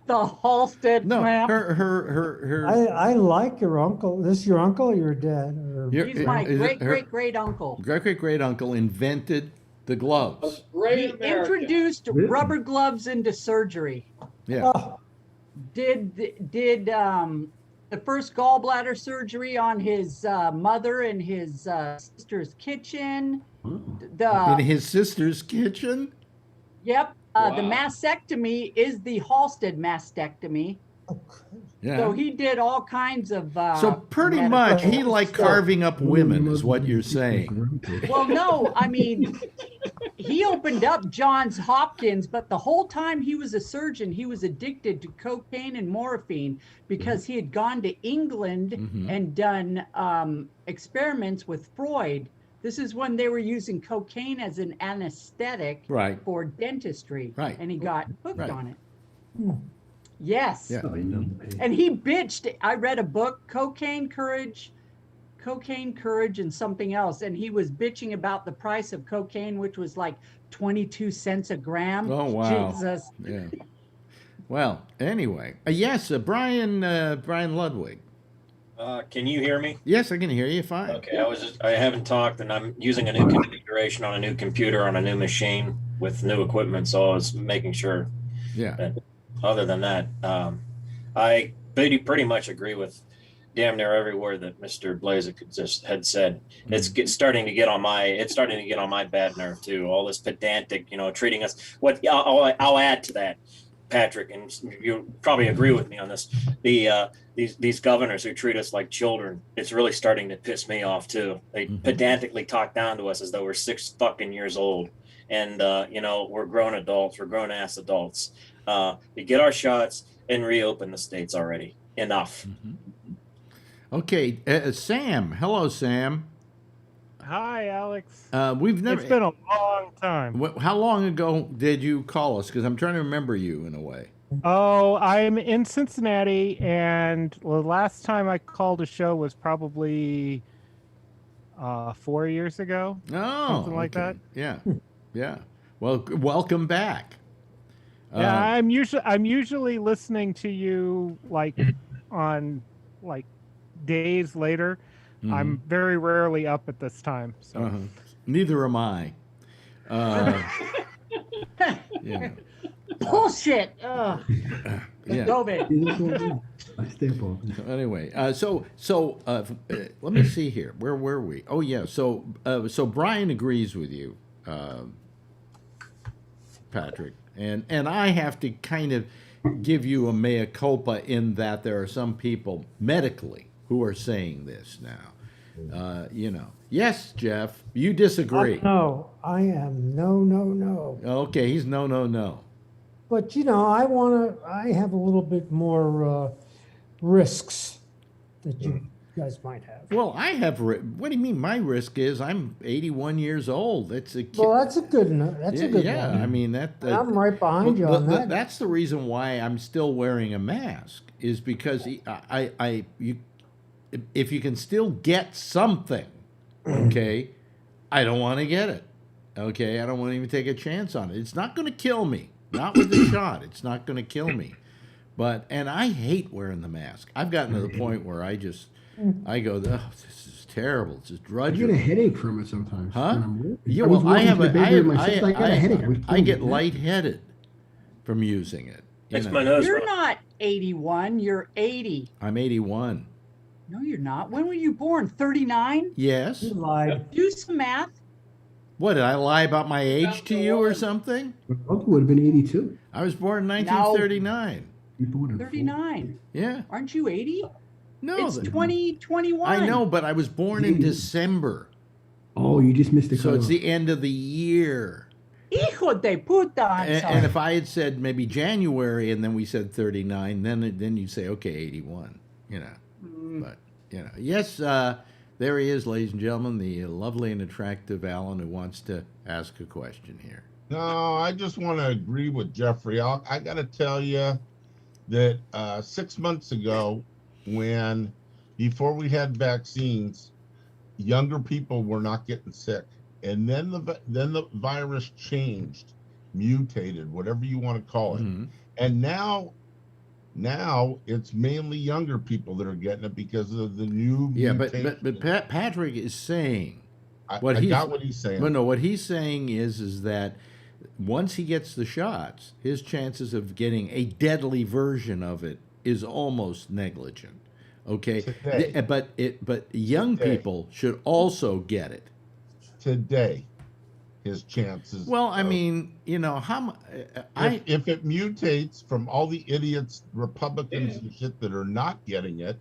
The Halstead clamp. I like your uncle. Is this your uncle or your dad? He's my great uncle. Great uncle invented the gloves. He introduced rubber gloves into surgery. Yeah. Did the first gallbladder surgery on his mother in his sister's kitchen. In his sister's kitchen? Yep. The mastectomy is the Halstead mastectomy. Yeah. So he did all kinds of. So pretty much he liked carving up women, is what you're saying. Well, no, I mean, he opened up Johns Hopkins, but the whole time he was a surgeon, he was addicted to cocaine and morphine because he had gone to England and done experiments with Freud. This is when they were using cocaine as an anesthetic for dentistry. Right. And he got hooked on it. Yes. Yeah. And he bitched. I read a book, Cocaine Courage, and something else. And he was bitching about the price of cocaine, which was like 22 cents a gram. Oh, wow. Jesus. Yeah. Well, anyway. Yes, Brian Ludwig. Can you hear me? Yes, I can hear you fine. Okay, I haven't talked, and I'm using a new configuration on a new computer on a new machine with new equipment, so I was making sure. Yeah. That, other than that, I pretty much agree with damn near every word that Mr. Blazek just had said. It's starting to get on my bad nerve too. All this pedantic, treating us. I'll add to that, Patrick, and you probably agree with me on this. These governors who treat us like children, it's really starting to piss me off too. They pedantically talk down to us as though we're 6 fucking years old, and we're grown adults, we're grown ass adults. We get our shots and reopen the states already. Enough. Okay, Sam. Hello, Sam. Hi, Alex. We've never. It's been a long time. How long ago did you call us? Because I'm trying to remember you in a way. Oh, I'm in Cincinnati, and the last time I called a show was probably 4 years ago. Oh, something like that. Yeah, yeah. Well, welcome back. Yeah, I'm usually listening to you on days later. I'm very rarely up at this time. So neither am I. Bullshit. Yeah. COVID. Anyway, let me see here. Where were we? Oh yeah. So Brian agrees with you, Patrick, and I have to kind of give you a mea culpa in that there are some people medically who are saying this now. Yes, Jeff, you disagree. No, I am no. Okay, he's no. But I have a little bit more risks that you guys might have. Well, I have. What do you mean? My risk is I'm 81 years old. That's a good. That's a good yeah, one. I mean that. I'm right behind you on that. That's the reason why I'm still wearing a mask. Is because if you can still get something, okay, I don't want to get it. Okay, I don't want to even take a chance on it. It's not going to kill me. Not with the shot. It's not going to kill me. And I hate wearing the mask. I've gotten to the point where I go, oh, this is terrible. It's just drudgery. I get a headache from it sometimes. Huh? Yeah, well, I get lightheaded from using it. You're not 81. You're 80. I'm 81. No, you're not. When were you born? 39? Yes. You lied. Do some math. What, did I lie about my age to you or something? My uncle would have been 82. I was born in 1939. You born in 39. Yeah. Aren't you 80? No. It's 2021. I know, but I was born in December. Oh, you just missed the So it's the end of the year. Hijo de puta. And if I had said maybe January and then we said 39, then you'd say, okay, 81. But, yes, there he is, ladies and gentlemen, the lovely and attractive Alan who wants to ask a question here. No, I just want to agree with Jeffrey. I got to tell you that 6 months ago, before we had vaccines, younger people were not getting sick, and then the virus changed, mutated, whatever you want to call it, and now it's mainly younger people that are getting it because of the new mutation. but Patrick is saying I got what he's saying. Well, no, what he's saying is that once he gets the shots, his chances of getting a deadly version of it is almost negligent. Okay, but young people should also get it today. His chances. Well, I mean, how if it mutates from all the idiots, Republicans and shit that are not getting it,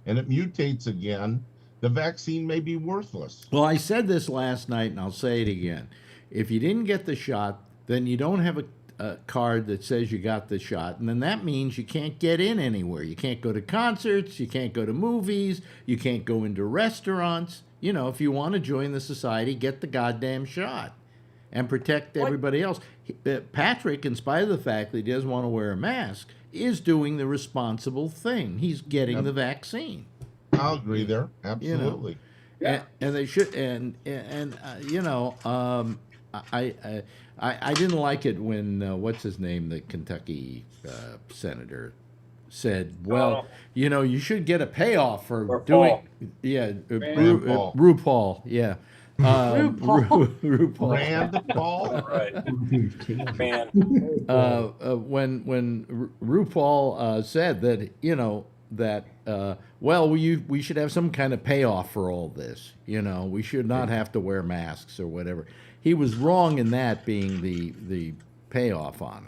and it mutates again, the vaccine may be worthless. Well, I said this last night, and I'll say it again. If you didn't get the shot, then you don't have a card that says you got the shot, and then that means you can't get in anywhere. You can't go to concerts, you can't go to movies, you can't go into restaurants. If you want to join the society, get the goddamn shot and protect everybody else. Patrick, in spite of the fact that he doesn't want to wear a mask, is doing the responsible thing. He's getting the vaccine. I'll agree there. Absolutely. And they should. I didn't like it when what's his name, the Kentucky senator, said, well, you should get a payoff for Paul. RuPaul, yeah. RuPaul. Rand Paul. Right. Man. When RuPaul said that we should have some kind of payoff for all this. We should not have to wear masks or whatever. He was wrong in that being the payoff on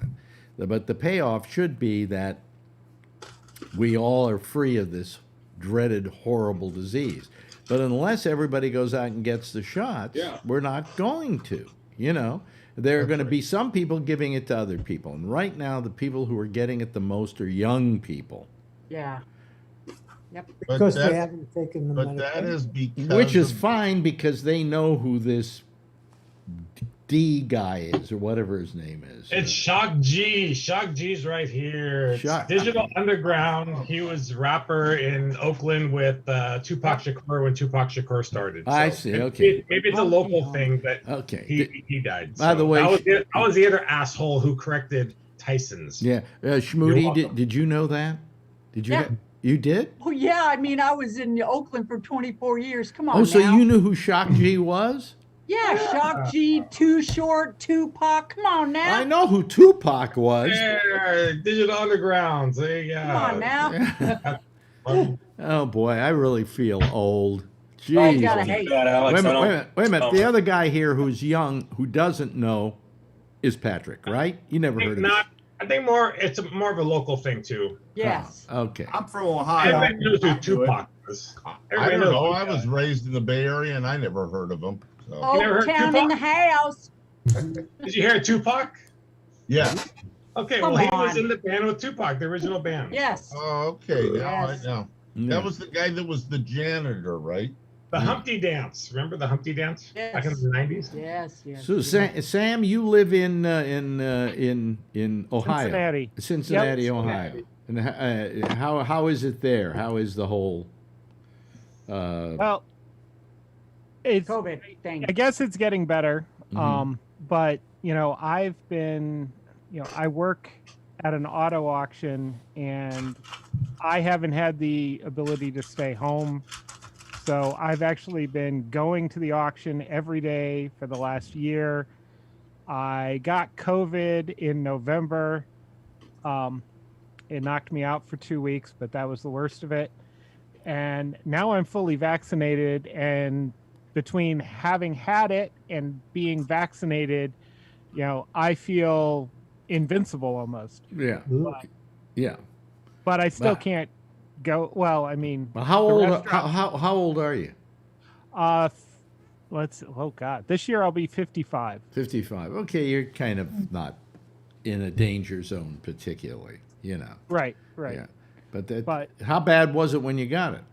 it. But the payoff should be that we all are free of this dreaded, horrible disease. But unless everybody goes out and gets the shots, we're not going to. There are going to be some people giving it to other people. And right now, the people who are getting it the most are young people. Yeah. Yep. Because they haven't taken the But medication. that is because Which is fine because they know who this D guy is or whatever his name is. It's Shock G. Shock G's right here. It's Digital Underground. He was rapper in Oakland with Tupac Shakur when Tupac Shakur started. So I see. Okay. Maybe it's a local thing that he died. By the way, I was the other asshole who corrected Tyson's. Yeah, Schmoody, did you know that? Did you? Yeah. You did? Oh yeah, I mean, I was in Oakland for 24 years. Come on. Oh, so now. you knew who Shock G was? Yeah, Shock G, Too Short, Tupac. Come on now. I know who Tupac was. Yeah, Digital Underground. There you go. Come on now. Oh boy, I really feel old. Jeez. Oh, you gotta hate. Wait a minute. The other guy here who's young, who doesn't know, is Patrick, right? You never heard of him. I think it's more of a local thing too. Yes. Okay. I'm from Ohio. Everybody knows who Tupac was. I don't know. I was raised in the Bay Area and I never heard of him. So. Old Town in the house. Did you hear Tupac? Yeah. Okay, Come well, he on. was in the band with Tupac, the original band. Yes. Oh, okay. Now Yes. I know. That was the guy that was the janitor, right? The Humpty Dance. Remember the Humpty Dance back in the 90s? Yes, yes. So Sam, you live in Ohio, Cincinnati, Yep. Ohio. And how is it there? How is the whole? Well, it's COVID thing. I guess it's getting better. Mhm. But I've been, I work at an auto auction, and I haven't had the ability to stay home. So I've actually been going to the auction every day for the last year. I got COVID in November. It knocked me out for 2 weeks, but that was the worst of it. And now I'm fully vaccinated, and between having had it and being vaccinated, I feel invincible almost. Yeah. Yeah. But I still can't go. Well, I mean, How old? How old are you? Oh God, this year I'll be 55. 55. Okay, you're kind of not in a danger zone particularly. Right. Yeah. But how bad was it when you got it?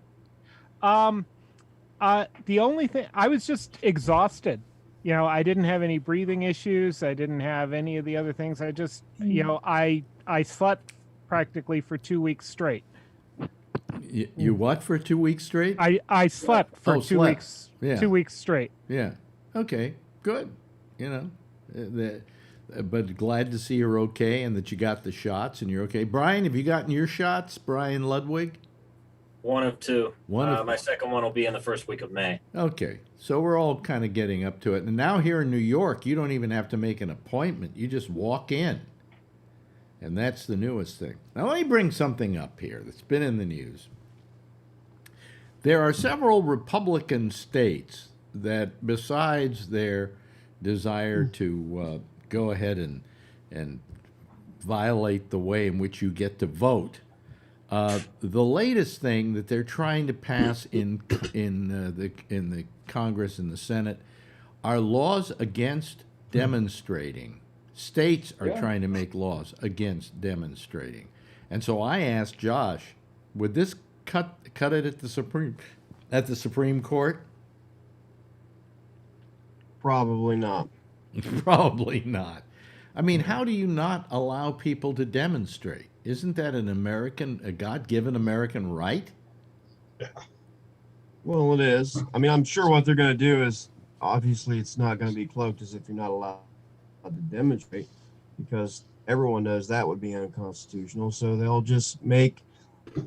The only thing, I was just exhausted. I didn't have any breathing issues. I didn't have any of the other things. I just, I slept practically for 2 weeks straight. You what for 2 weeks straight? I slept for 2 weeks. Yeah. 2 weeks straight. Yeah. Okay. Good. But glad to see you're okay and that you got the shots and you're okay. Brian, have you gotten your shots? Brian Ludwig? One of two. My second one will be in the first week of May. Okay. So we're all kind of getting up to it. And now here in New York, you don't even have to make an appointment. You just walk in. And that's the newest thing. Now let me bring something up here that's been in the news. There are several Republican states that, besides their desire to go ahead and violate the way in which you get to vote, the latest thing that they're trying to pass in the Congress and the Senate are laws against demonstrating. States are trying to make laws against demonstrating. And so I asked Josh, would this cut it at the Supreme Court? Probably not. Probably not. I mean, how do you not allow people to demonstrate? Isn't that a God-given American right? Well, it is. I mean, I'm sure what they're going to do is, obviously, it's not going to be cloaked as if you're not allowed to demonstrate, because everyone knows that would be unconstitutional. So they'll just make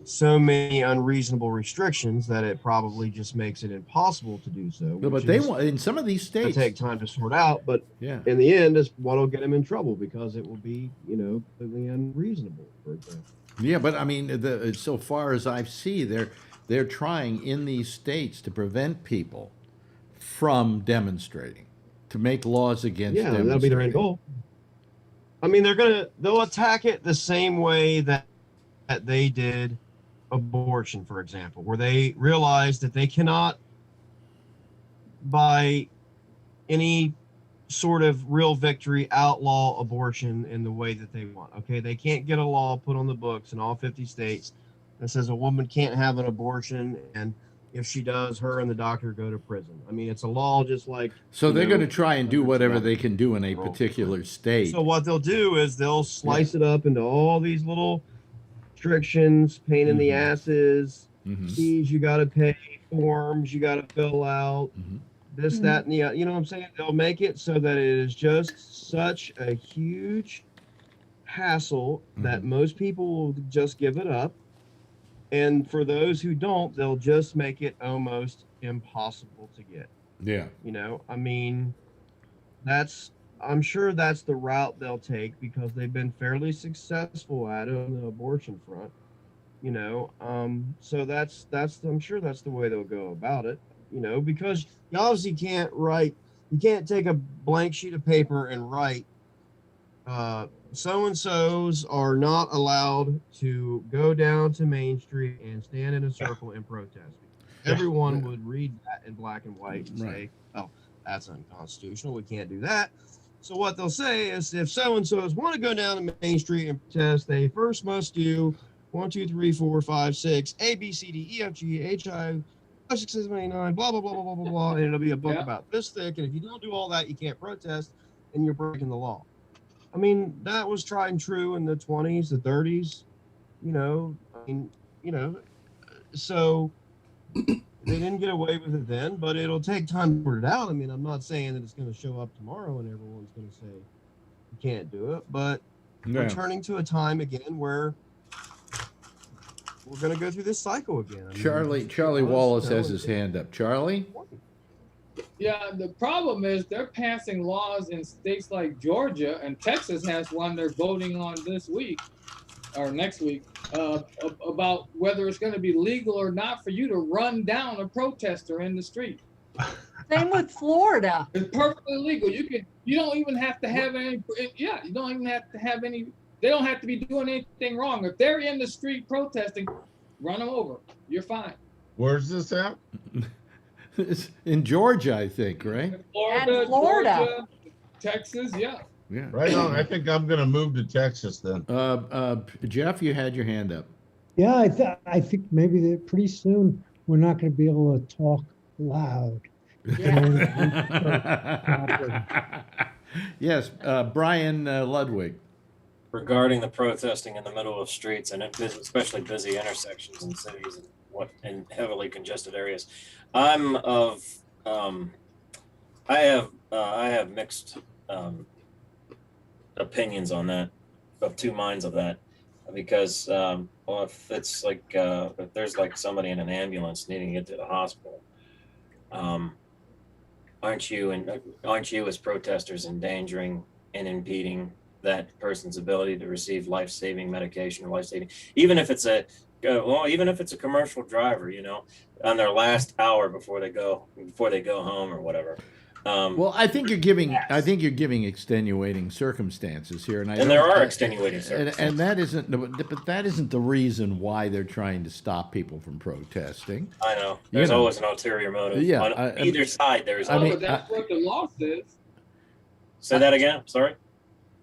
so many unreasonable restrictions that it probably just makes it impossible to do so. But they want, in some of these states, take time to sort out. But in the end, is what'll get them in trouble because it will be, completely unreasonable, for example. Yeah, but I mean, so far as I see, they're trying in these states to prevent people from demonstrating, to make laws against demonstrating. That'll be their end goal. I mean, they'll attack it the same way that they did abortion, for example, where they realized that they cannot, by any sort of real victory, outlaw abortion in the way that they want. Okay, they can't get a law put on the books in all 50 states that says a woman can't have an abortion, and if she does, her and the doctor go to prison. I mean, it's a law just like... So they're going to try and do whatever they can do in a particular state. So what they'll do is they'll slice it up into all these little restrictions, pain in the asses, fees you got to pay, forms you got to fill out, this, that, and the, you know what I'm saying? They'll make it so that it is just such a huge hassle that most people will just give it up. And for those who don't, they'll just make it almost impossible to get. Yeah. I mean, I'm sure that's the route they'll take because they've been fairly successful at it on the abortion front. So I'm sure that's the way they'll go about it. Because you obviously you can't take a blank sheet of paper and write, so-and-sos are not allowed to go down to Main Street and stand in a circle and protest. Everyone would read that in black and white and say, oh, that's unconstitutional. We can't do that. So what they'll say is if so-and-sos want to go down to Main Street and protest, they first must do 1, 2, 3, 4, 5, 6, A, B, C, D, E, F, G, H, I, 5, 6, 7, 8, 9, blah, blah, blah, blah, blah, blah, blah. And it'll be a book about this thick. And if you don't do all that, you can't protest and you're breaking the law. I mean, that was tried and true in the 20s, the 30s, so they didn't get away with it then, but it'll take time to sort it out. I mean, I'm not saying that it's going to show up tomorrow and everyone's going to say you can't do it, but we're turning to a time again where we're going to go through this cycle again. I mean, Charlie Wallace has his hand up. Charlie? Yeah, the problem is they're passing laws in states like Georgia, and Texas has one they're voting on this week or next week about whether it's going to be legal or not for you to run down a protester in the street. Same with Florida. It's perfectly legal. You don't even have to have any. Yeah, you don't even have to have any. They don't have to be doing anything wrong. If they're in the street protesting, run them over. You're fine. Where's this at? It's in Georgia, I think, right? Florida. Georgia, Texas, yeah. Right on. I think I'm going to move to Texas then. Jeff, you had your hand up. Yeah, I think maybe that pretty soon we're not going to be able to talk loud. Yes, Brian Ludwig. Regarding the protesting in the middle of streets and especially busy intersections in cities and heavily congested areas, I have mixed opinions on that, of two minds of that, because if it's like if there's like somebody in an ambulance needing to get to the hospital, aren't you as protesters endangering and impeding that person's ability to receive life-saving medication or even if it's a commercial driver, on their last hour before they go home or whatever. Well, I think you're giving extenuating circumstances here, and there are extenuating circumstances, and that isn't the reason why they're trying to stop people from protesting. I know there's always an ulterior motive. Yeah, on either side there's. But that's what the law says. Say that again. Sorry.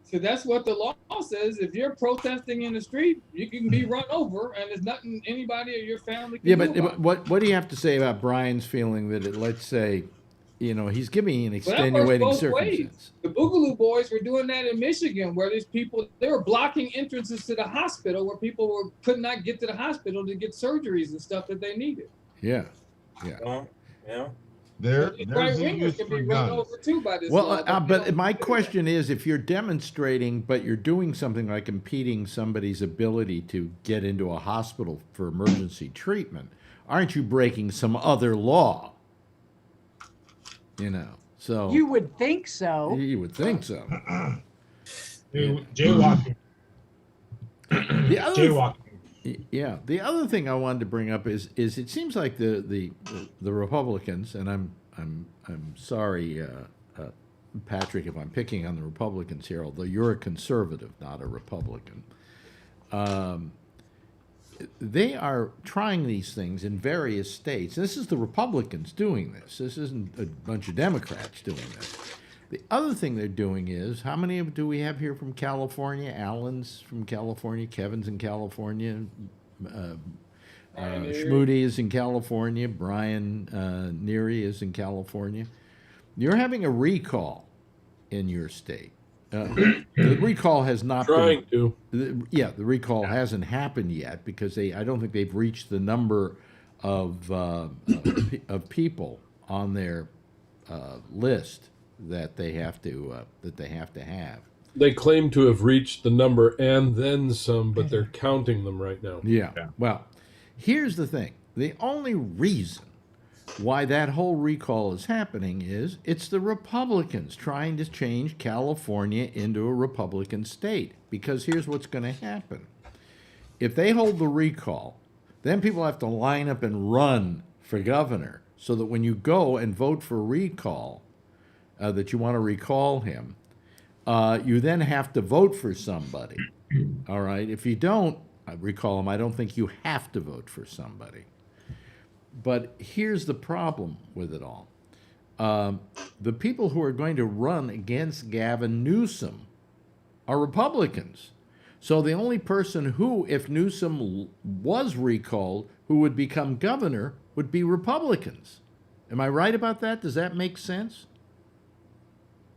So that's what the law says. If you're protesting in the street, you can be run over, and there's nothing anybody or your family can do about it. What do you have to say about Brian's feeling that let's say, he's giving an extenuating circumstance? The Boogaloo Boys were doing that in Michigan, where they were blocking entrances to the hospital, where people could not get to the hospital to get surgeries and stuff that they needed. Yeah. Well, yeah. There's right a wingers use can for be run guns. over too by this Well, law. but my question is, if you're demonstrating, but you're doing something like impeding somebody's ability to get into a hospital for emergency treatment, aren't you breaking some other law? You know, so You would think so. You would think so. Jaywalking. Jaywalking. Yeah, the other thing I wanted to bring up is it seems like the Republicans, and I'm sorry, Patrick, if I'm picking on the Republicans here, although you're a conservative, not a Republican. They are trying these things in various states. This is the Republicans doing this. This isn't a bunch of Democrats doing this. The other thing they're doing is, how many do we have here from California? Alan's from California, Kevin's in California, Schmoody is in California, Brian Neary is in California. You're having a recall in your state. The recall has not trying to. The recall hasn't happened yet because I don't think they've reached the number of people on their list that they have to have. They claim to have reached the number and then some, but they're counting them right now. Yeah. Well, here's the thing. The only reason why that whole recall is happening is it's the Republicans trying to change California into a Republican state. Because here's what's going to happen. If they hold the recall, then people have to line up and run for governor so that when you go and vote for recall, that you want to recall him, you then have to vote for somebody. All right? If you don't recall him, I don't think you have to vote for somebody. But here's the problem with it all. The people who are going to run against Gavin Newsom are Republicans. So the only person who, if Newsom was recalled, who would become governor would be Republicans. Am I right about that? Does that make sense?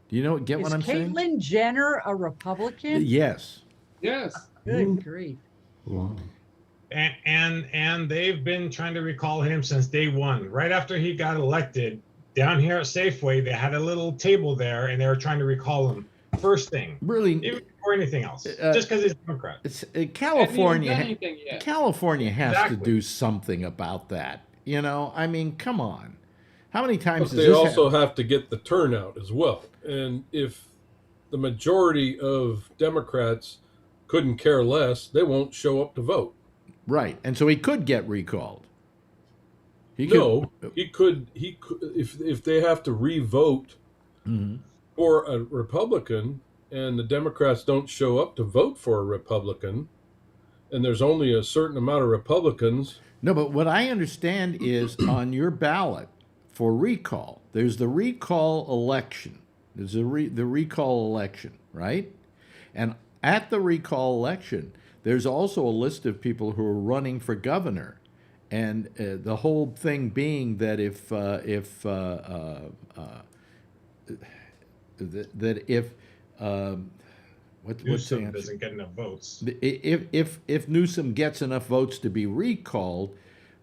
Do you get what I'm saying? Is Caitlyn Jenner a Republican? Yes. Yes. Good grief. Wow. And they've been trying to recall him since day one. Right after he got elected, down here at Safeway, they had a little table there, and they were trying to recall him. First thing, really, or anything else, just because he's a Democrat. California. California has Exactly. to do something about that. I mean, come on. How many times? But they also have to get the turnout as well. And if the majority of Democrats couldn't care less, they won't show up to vote. Right, and so he could get recalled. He could. If they have to re-vote for a Republican, and the Democrats don't show up to vote for a Republican, and there's only a certain amount of Republicans. No, but what I understand is on your ballot for recall, there's the recall election. There's the recall election, right? And at the recall election, there's also a list of people who are running for governor, and the whole thing being that if Newsom doesn't get enough votes. If Newsom gets enough votes to be recalled,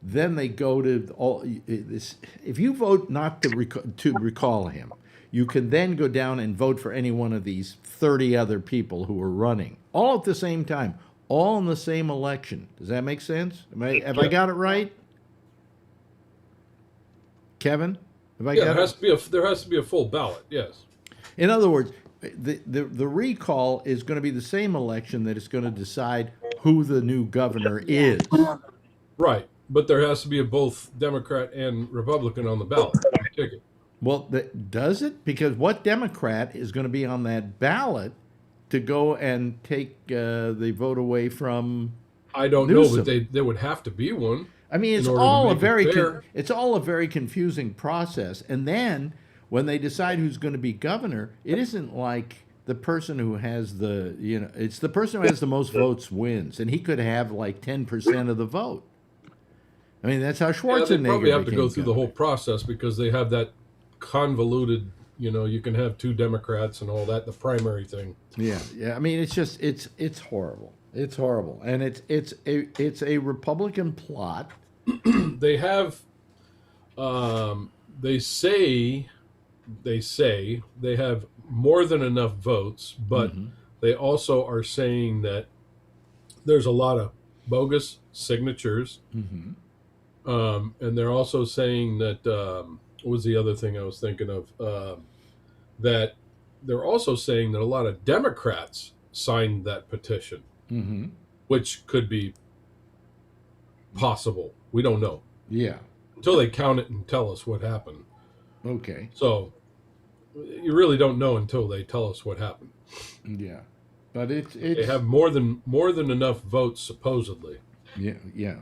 then they go to all this. If you vote not to recall him, you can then go down and vote for any one of these 30 other people who are running, all at the same time, all in the same election. Does that make sense? Have I got it right? Kevin? Have I got there has to be a full ballot, yes. In other words, the recall is going to be the same election that is going to decide who the new governor is. Right, but there has to be both Democrat and Republican on the ballot ticket. Well, does it? Because what Democrat is going to be on that ballot to go and take the vote away from I don't Newsom? know, but there would have to be one. I mean, it's all a very confusing process. And then when they decide who's going to be governor, it isn't like the person who has it's the person who has the most votes wins, and he could have like 10% of the vote. I mean, that's how Schwarzenegger they probably have to go through the governor. whole process because they have that convoluted, you can have two Democrats and all that, the primary thing. Yeah. I mean, it's just it's horrible. It's horrible, and it's a Republican plot. They have they say they have more than enough votes, but they also are saying that there's a lot of bogus signatures. And they're also saying that, what was the other thing I was thinking of? That they're also saying that a lot of Democrats signed that petition, which could be possible. We don't know. Yeah. Until they count it and tell us what happened. Okay. So you really don't know until they tell us what happened. Yeah. But it's they have more than enough votes supposedly. Yeah.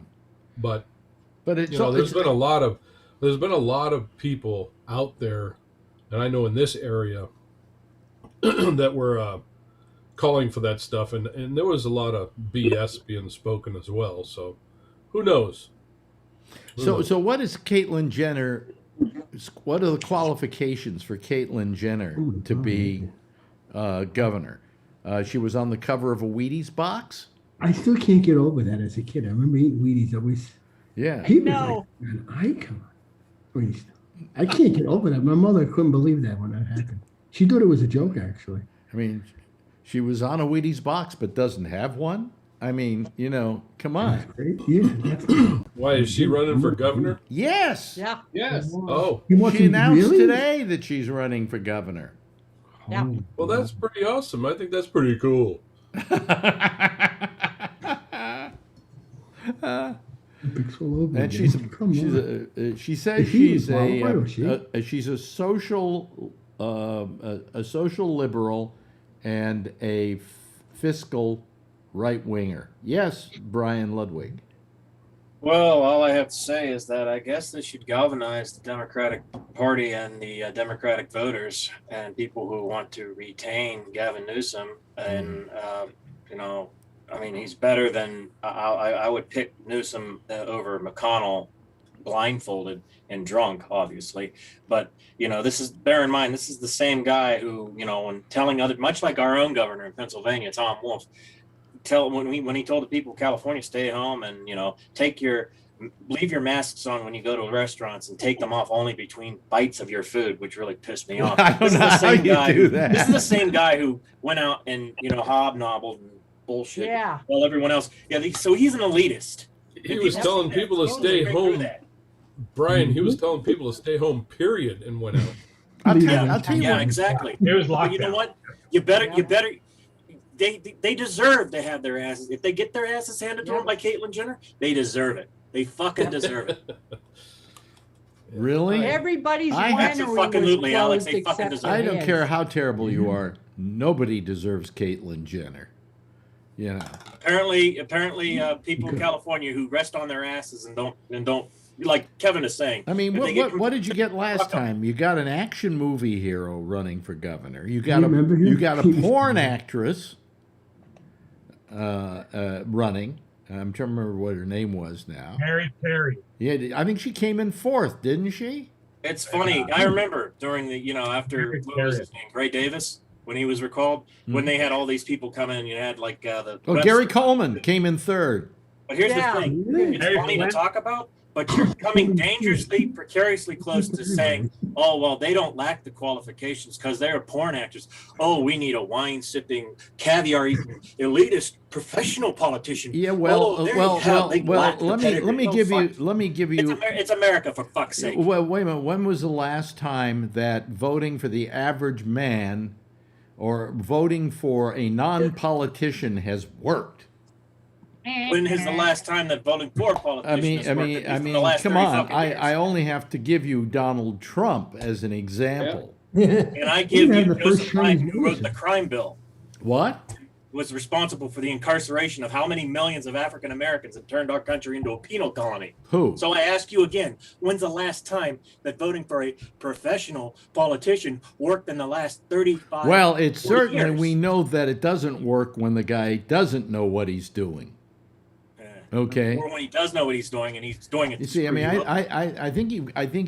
But it's there's been a lot of people out there, and I know in this area that were calling for that stuff, and there was a lot of BS being spoken as well. So who knows? So what is Caitlyn Jenner? What are the qualifications for Caitlyn Jenner to be governor? She was on the cover of a Wheaties box. I still can't get over that as a kid. I remember eating Wheaties always. Yeah. He was like an icon. I can't get over that. My mother couldn't believe that when that happened. She thought it was a joke, actually. I mean, she was on a Wheaties box but doesn't have one. I mean, come on. Yeah. Why is she running for governor? Yes. Yeah. Yes. Oh. She announced today that she's running for governor. Yeah. Well, that's pretty awesome. I think that's pretty cool. And she says she's a social liberal and a fiscal right winger. Yes, Brian Ludwig. Well, all I have to say is that I guess this should galvanize the Democratic Party and the Democratic voters and people who want to retain Gavin Newsom. And, I mean, he's better than I would pick Newsom over McConnell blindfolded and drunk, obviously. But, bear in mind, this is the same guy who, when telling much like our own governor in Pennsylvania, Tom Wolf, when he told the people of California, stay home and leave your masks on when you go to restaurants and take them off only between bites of your food, which really pissed me off. I don't know how you do that. This is the same guy who went out and hobnobbled and bullshit. Yeah. While everyone else, so he's an elitist. He was telling people to stay home. Brian, he was telling people to stay home. Period, and went out. I'll tell you. Yeah, exactly. It was lockdown. But you know what? You better. They deserve to have their asses. If they get their asses handed to them by Caitlyn Jenner, they deserve it. They fucking deserve it. Really? Everybody's Absolutely, Alex. They fucking deserve it. I don't care how terrible you are. Nobody deserves Caitlyn Jenner. Apparently, people in California who rest on their asses and don't like Kevin is saying. I mean, what did you get last time? You got an action movie hero running for governor. You got a porn actress running. I'm trying to remember what her name was now. Mary Perry. Yeah, I think she came in fourth, didn't she? It's funny. I remember during the after what was his name, Gray Davis, when he was recalled, when they had all these people come in. You had like Gary Coleman came in third. But here's the thing: it's funny to talk about, but you're coming dangerously, precariously close to saying, "Oh, well, they don't lack the qualifications because they're porn actors." Oh, we need a wine-sipping, caviar-eating, elitist, professional politician. Yeah, let me give you. It's America, for fuck's sake. Well, wait a minute. When was the last time that voting for the average man or voting for a non-politician has worked? When is the last time that voting for politicians I mean, come on. I only have to give you Donald Trump as an example. And I give you Joseph Biden, who wrote the crime bill. What? Was responsible for the incarceration of how many millions of African Americans and turned our country into a penal colony. Who? So I ask you again, when's the last time that voting for a professional politician worked in the last 35 Well, it's certainly, years? we know that it doesn't work when the guy doesn't know what he's doing. Okay. Or when he does know what he's doing and he's doing it. You see, I mean, I think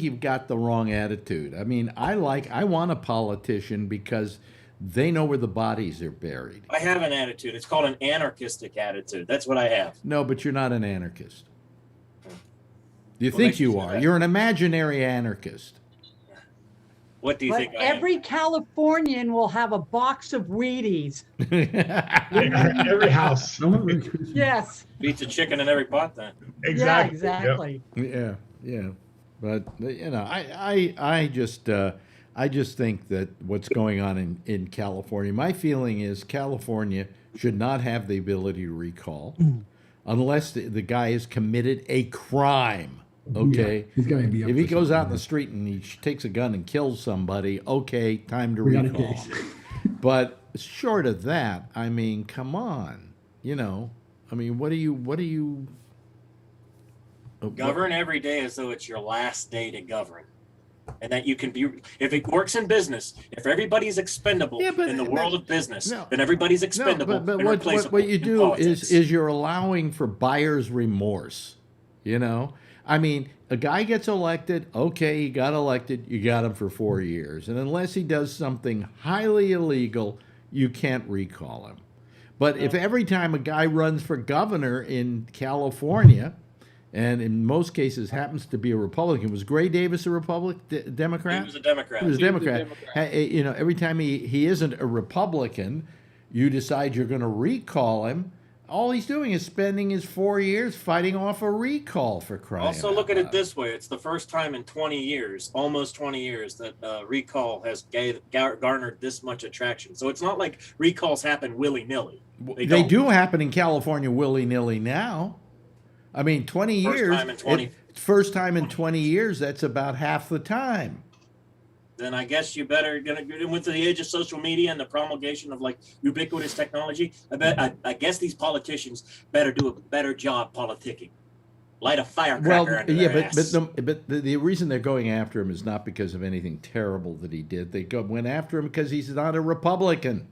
you've got the wrong attitude. I mean, I want a politician because they know where the bodies are buried. I have an attitude. It's called an anarchistic attitude. That's what I have. No, but you're not an anarchist. You think you are. You're an imaginary anarchist. What do you But think I am? every Californian will have a box of Wheaties. Every house. Yes. Beats a chicken in every pot then. Yeah, exactly. Yeah, yeah. But you know, I just think that what's going on in California, my feeling is California should not have the ability to recall unless the guy has committed a crime. Okay, Yeah, he's gotta be up if he for goes out in something. the street and he takes a gun and kills somebody, okay, time to We got a recall. case. But short of that, I mean, come on, you know, I mean, what do you? Govern every day as though it's your last day to govern. And that you can be, if it works in business, if everybody's expendable in the world of business, then everybody's expendable but and replaceable. what you in do politics. is you're allowing for buyer's remorse. You know, I mean, a guy gets elected. Okay, he got elected. You got him for 4 years, and unless he does something highly illegal, you can't recall him. But if every time a guy runs for governor in California, and in most cases happens to be a Republican, was Gray Davis a Democrat? He was a Democrat. He was a He was a Democrat. You know, every time he isn't a Republican, you decide you're going to recall him. All he's doing is spending his 4 years fighting off a recall for crying Also, out look at loud. it this way: it's the first time in 20 years, almost 20 years, that recall has garnered this much attraction. So it's not like recalls happen willy nilly. They do happen in California willy-nilly now. I mean, 20 First years. time in 20. First time in 20 years, that's about half the time. Then I guess you better with the age of social media and the promulgation of like ubiquitous technology. I guess these politicians better do a better job politicking. Light a firecracker under yeah, their ass. but the reason they're going after him is not because of anything terrible that he did. They went after him because he's not a Republican.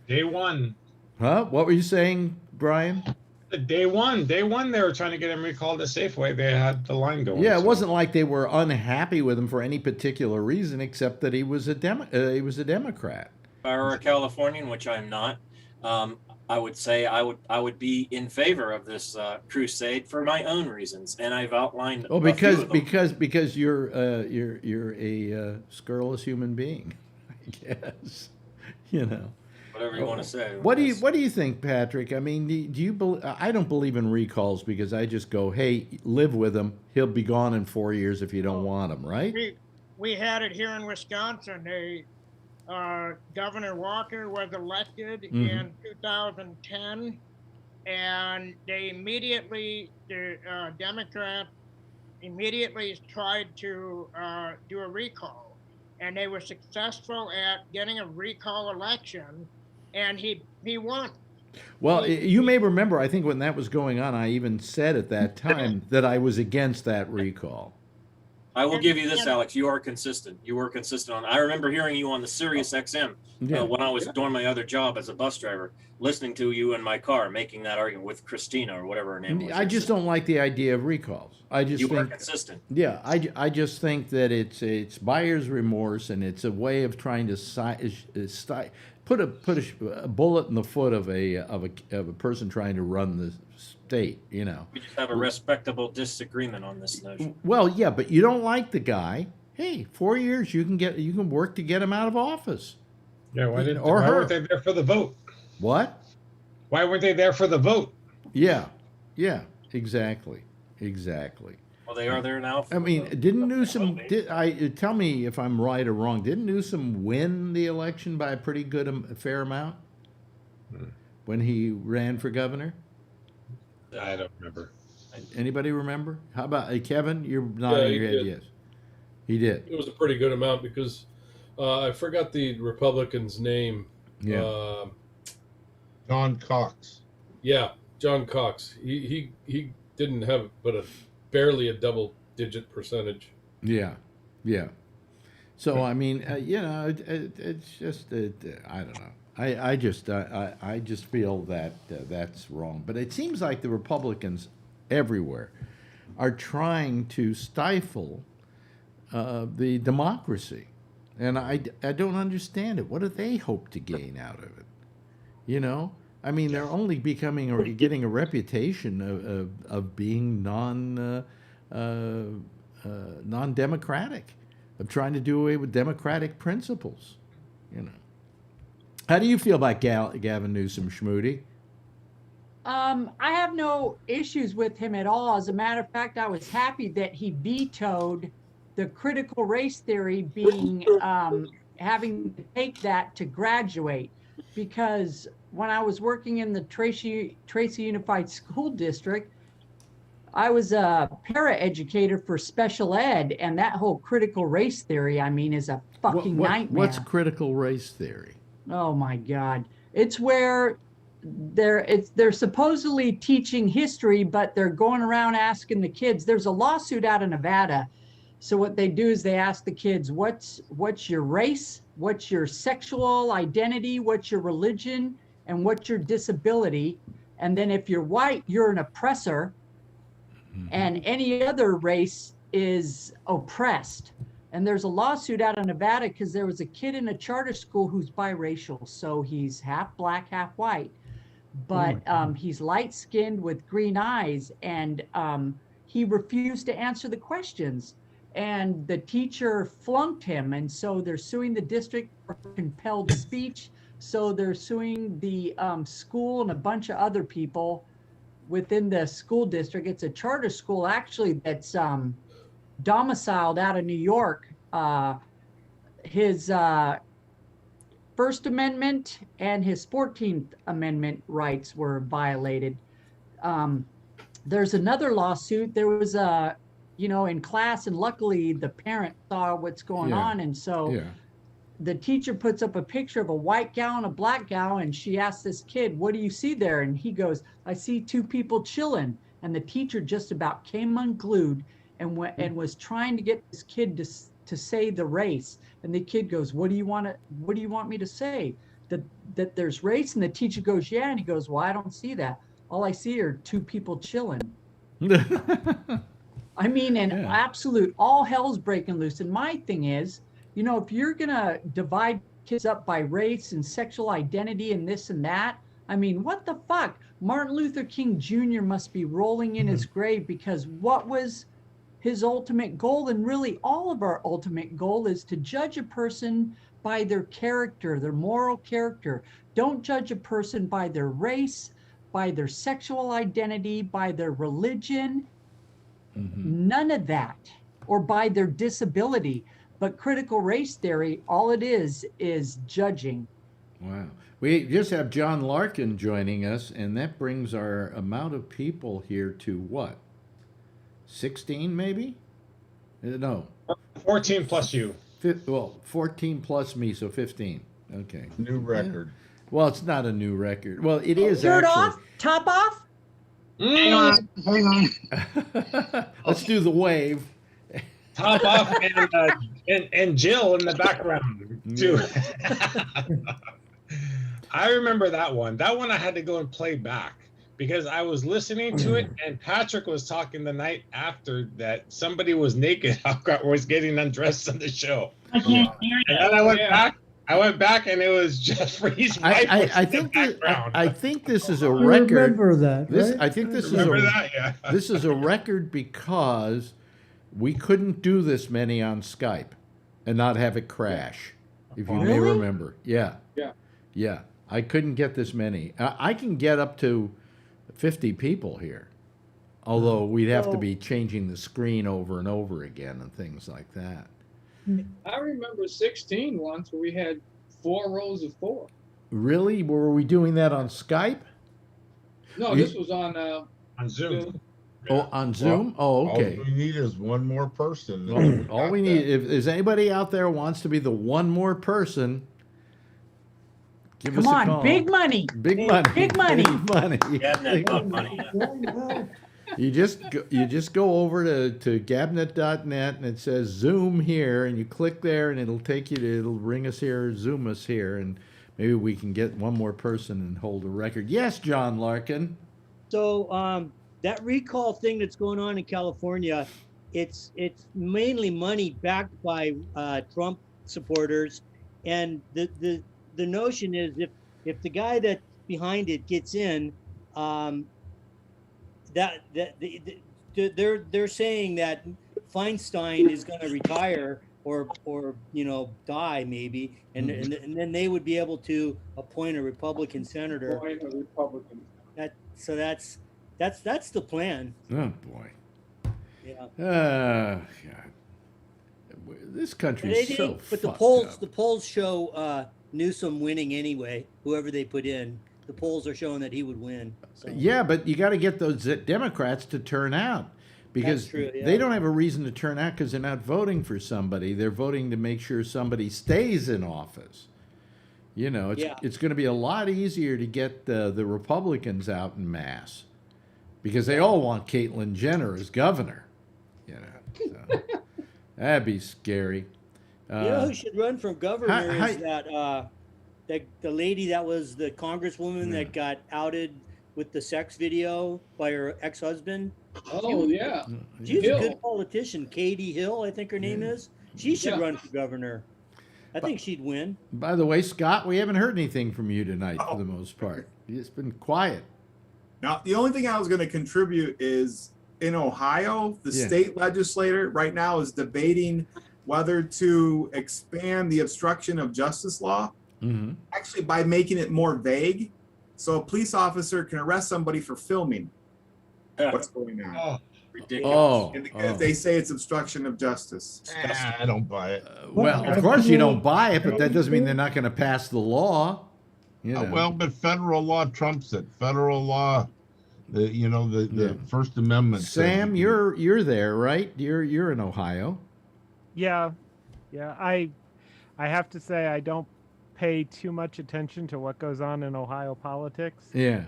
Day one. Huh? What were you saying, Brian? Day one, they were trying to get him recalled to Safeway. They had the line going. Yeah, it wasn't like they were unhappy with him for any particular reason, except that he was a Democrat. If I were a Californian, which I'm not, I would say I would be in favor of this crusade for my own reasons, and I've outlined. Oh, a few of them. because you're a scurrilous human being, I guess. You know. Whatever you want to say. What do you think, Patrick? I mean, do you believe? I don't believe in recalls because I just go, hey, live with him. He'll be gone in 4 years if you don't want him, right? We had it here in Wisconsin. Governor Walker was elected in 2010, and the Democrats immediately tried to do a recall, and they were successful at getting a recall election, and he won. Well, you may remember, I think when that was going on, I even said at that time that I was against that recall. I will give you this, Alex. You are consistent. You were consistent on. I remember hearing you on the Sirius XM when I was doing my other job as a bus driver, listening to you in my car making that argument with Christina or whatever her name was. I just don't like the idea of recalls. I just you are think consistent. Yeah, I just think that it's buyer's remorse, and it's a way of trying to put a bullet in the foot of a person trying to run the state. You know, We just have a respectable disagreement on this notion. Well, yeah, but you don't like the guy. Hey, 4 years you can work to get him out of office. Yeah, why her. weren't they there for the vote? What? Why weren't they there for the vote? Yeah, exactly. Well, they are there now. I mean, didn't Newsom? Tell me if I'm right or wrong. Didn't Newsom win the election by a pretty good, fair amount when he ran for governor? I don't remember. Anybody remember? How about Kevin? You're nodding your head. did. Yes, he did. It was a pretty good amount because I forgot the Republican's name. Yeah. John Cox. Yeah, John Cox. He didn't have but barely a double-digit percentage. Yeah. So I mean, it's just I don't know. I just feel that that's wrong. But it seems like the Republicans everywhere are trying to stifle the democracy, and I don't understand it. What do they hope to gain out of it? You know, I mean, they're only becoming or getting a reputation of being non-democratic. of trying to do away with democratic principles. You know. How do you feel about Gavin Newsom, Schmoody? I have no issues with him at all. As a matter of fact, I was happy that he vetoed the critical race theory being having to take that to graduate, because when I was working in the Tracy Unified School District, I was a para-educator for special ed, and that whole critical race theory, I mean, is a fucking nightmare. What's critical race theory? Oh my God. It's where they're supposedly teaching history, but they're going around asking the kids. There's a lawsuit out of Nevada. So what they do is they ask the kids, what's your race? What's your sexual identity? What's your religion? And what's your disability? And then if you're white, you're an oppressor. And any other race is oppressed. And there's a lawsuit out of Nevada because there was a kid in a charter school who's biracial. So he's half black, half white, but he's light-skinned with green eyes, and he refused to answer the questions. And the teacher flunked him, and so they're suing the district for compelled speech. So they're suing the school and a bunch of other people within the school district. It's a charter school, actually, that's domiciled out of New York. His First Amendment and his 14th Amendment rights were violated. There's another lawsuit. There was a, in class, and luckily the parent saw what's going on. And so the teacher puts up a picture of a white gal and a black gal, and she asks this kid, what do you see there? And he goes, I see two people chilling. And the teacher just about came unglued and was trying to get this kid to say the race. And the kid goes, what do you want me to say? That there's race? And the teacher goes, yeah. And he goes, well, I don't see that. All I see are two people chilling. I mean, absolute, all hell's breaking loose. And my thing is, if you're going to divide kids up by race and sexual identity and this and that, I mean, what the fuck? Martin Luther King Jr. must be rolling in his grave, because what was his ultimate goal? And really all of our ultimate goal is to judge a person by their character, their moral character. Don't judge a person by their race, by their sexual identity, by their religion, none of that, or by their disability. But critical race theory, all it is judging. Wow. We just have John Larkin joining us, and that brings our amount of people here to what? 16 maybe? No. 14 plus you. 14 plus me, so 15. Okay. New record. Well, it's not a new record. Well, it is Shirt actually. off? Top off? Hang on. Let's do the wave. Top off, and Jill in the background too. I remember that one. That one I had to go and play back because I was listening to it, and Patrick was talking the night after that somebody was naked, was getting undressed on the show. I can't hear you. And then I went back, and it was Jeffrey's wife. I think this is a record. Remember that? Right? I think this this is a record because we couldn't do this many on Skype and not have it crash. If you may remember, yeah. I couldn't get this many. I can get up to 50 people here, although we'd have to be changing the screen over and over again and things like that. I remember 16 once where we had 4 rows of 4. Really? Were we doing that on Skype? No, this was on Zoom. Oh, on Zoom? Oh, okay. All we need is one more person. All we need, if there's anybody out there who wants to be the one more person, give us a call. Come on, big money. Big money. Big money. Big money. Gabnet money. You just go over to gabnet.net, and it says Zoom here, and you click there, and it'll bring us here, Zoom us here, and maybe we can get one more person and hold a record. Yes, John Larkin. So that recall thing that's going on in California, it's mainly money backed by Trump supporters, and the notion is if the guy that's behind it gets in, they're saying that Feinstein is going to retire or die maybe, and then they would be able to appoint a Republican senator. Appoint a Republican. That's the plan. Oh boy. Yeah. God. This country is so but fucked the polls show Newsom winning anyway. Whoever they put in, the polls are showing that he would win. So. Yeah, but you got to get those Democrats to turn out, because That's true, yeah. they don't have a reason to turn out because they're not voting for somebody. They're voting to make sure somebody stays in office. It's going to be a lot easier to get the Republicans out in mass, because they all want Caitlyn Jenner as governor. So that'd be scary. Who should run for governor is that the lady that was the congresswoman that got outed with the sex video by her ex-husband. Oh, yeah. She's a good politician. Katie Hill, I think her name is. She should run for governor. I think she'd win. By the way, Scott, we haven't heard anything from you tonight for the most part. It's been quiet. Now, the only thing I was going to contribute is in Ohio, the state legislature right now is debating whether to expand the obstruction of justice law, actually by making it more vague. So a police officer can arrest somebody for filming what's going on. Ridiculous. If they say it's obstruction of justice. I don't buy it. Well, of course you don't buy it, but that doesn't mean they're not going to pass the law. Well, but federal law trumps it. Federal law, the First Amendment. Sam, you're there, right? You're in Ohio. Yeah. I have to say I don't pay too much attention to what goes on in Ohio politics. Yeah.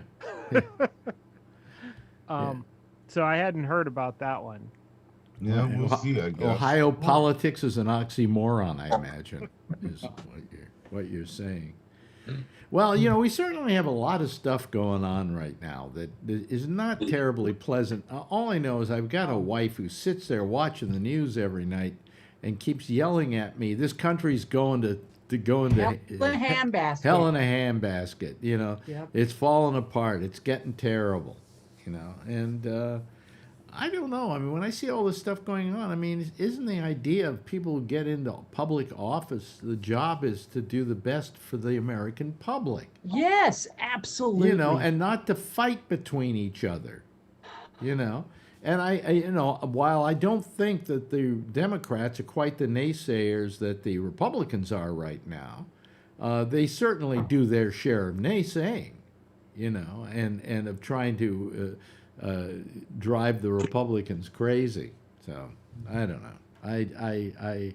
So I hadn't heard about that one. Yeah, we'll see, I guess. Ohio politics is an oxymoron, I imagine, is what you're saying. Well, we certainly have a lot of stuff going on right now that is not terribly pleasant. All I know is I've got a wife who sits there watching the news every night and keeps yelling at me, this country's going to go into hell in a handbasket. Hell in a handbasket. It's falling apart. It's getting terrible. And I don't know. I mean, when I see all this stuff going on, I mean, isn't the idea of people who get into public office, the job is to do the best for the American public? Yes, absolutely. And not to fight between each other. And I while I don't think that the Democrats are quite the naysayers that the Republicans are right now, they certainly do their share of naysaying, and of trying to drive the Republicans crazy. So I don't know. I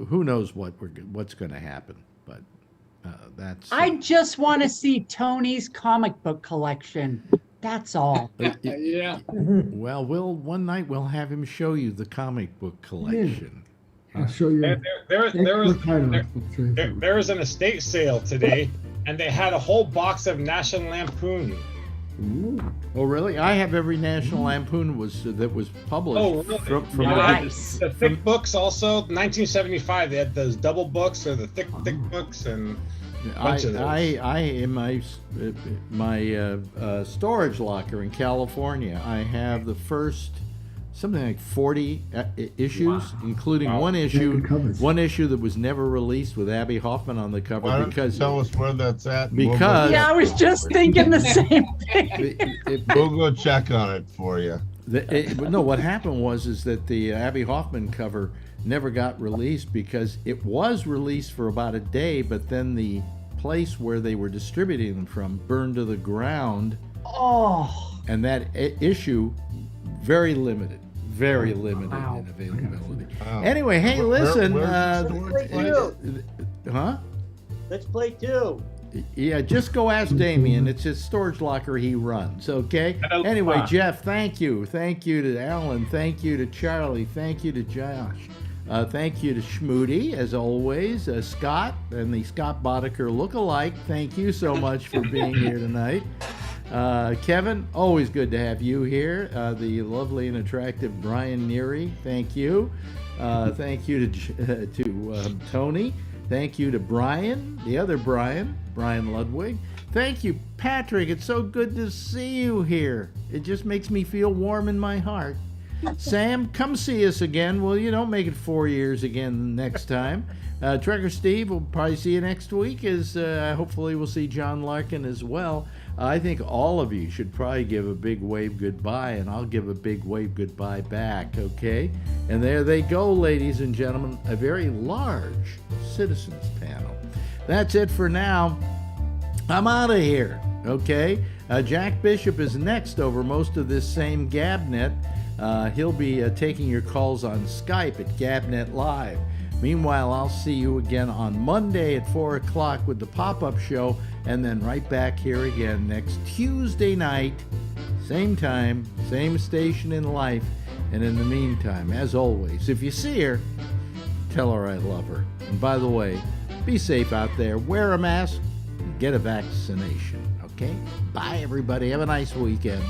who knows what's going to happen, but that's. I just want to see Tony's comic book collection. That's all. Yeah. Well, one night we'll have him show you the comic book collection. I'll show you. There was an estate sale today, and they had a whole box of National Lampoon. Ooh. Oh, really? I have every National Lampoon that was published. Oh, really? From nice. The thick books also. 1975, they had those double books or the thick books and. I in my storage locker in California, I have the first something like 40 issues, including one issue that was never released with Abby Hoffman on the cover. Why don't you tell us where that's at? Because I was just thinking the same thing. We'll go check on it for you. No, what happened is that the Abby Hoffman cover never got released because it was released for about a day, but then the place where they were distributing them from burned to the ground. Oh. And that issue, very limited in availability. Wow. Anyway, hey, listen. Let's play two. Yeah, just go ask Damien. It's his storage locker he runs, okay? Anyway, Jeff, thank you. Thank you to Alan. Thank you to Charlie. Thank you to Josh. Thank you to Schmoody, as always. Scott and the Scott Boddicker look-alike. Thank you so much for being here tonight. Kevin, always good to have you here. The lovely and attractive Brian Neary, thank you. Thank you to Tony. Thank you to Brian, the other Brian Ludwig. Thank you, Patrick. It's so good to see you here. It just makes me feel warm in my heart. Sam, come see us again. Well, you don't make it 4 years again next time. Trekker Steve, we'll probably see you next week. Hopefully we'll see John Larkin as well. I think all of you should probably give a big wave goodbye, and I'll give a big wave goodbye back, okay? And there they go, ladies and gentlemen, a very large citizens panel. That's it for now. I'm out of here, okay? Jack Bishop is next over most of this same GabNet. He'll be taking your calls on Skype at GabNet Live. Meanwhile, I'll see you again on Monday at 4 o'clock with the pop-up show, and then right back here again next Tuesday night, same time, same station in life. And in the meantime, as always, if you see her, tell her I love her. And by the way, be safe out there, wear a mask, and get a vaccination, okay? Bye, everybody. Have a nice weekend.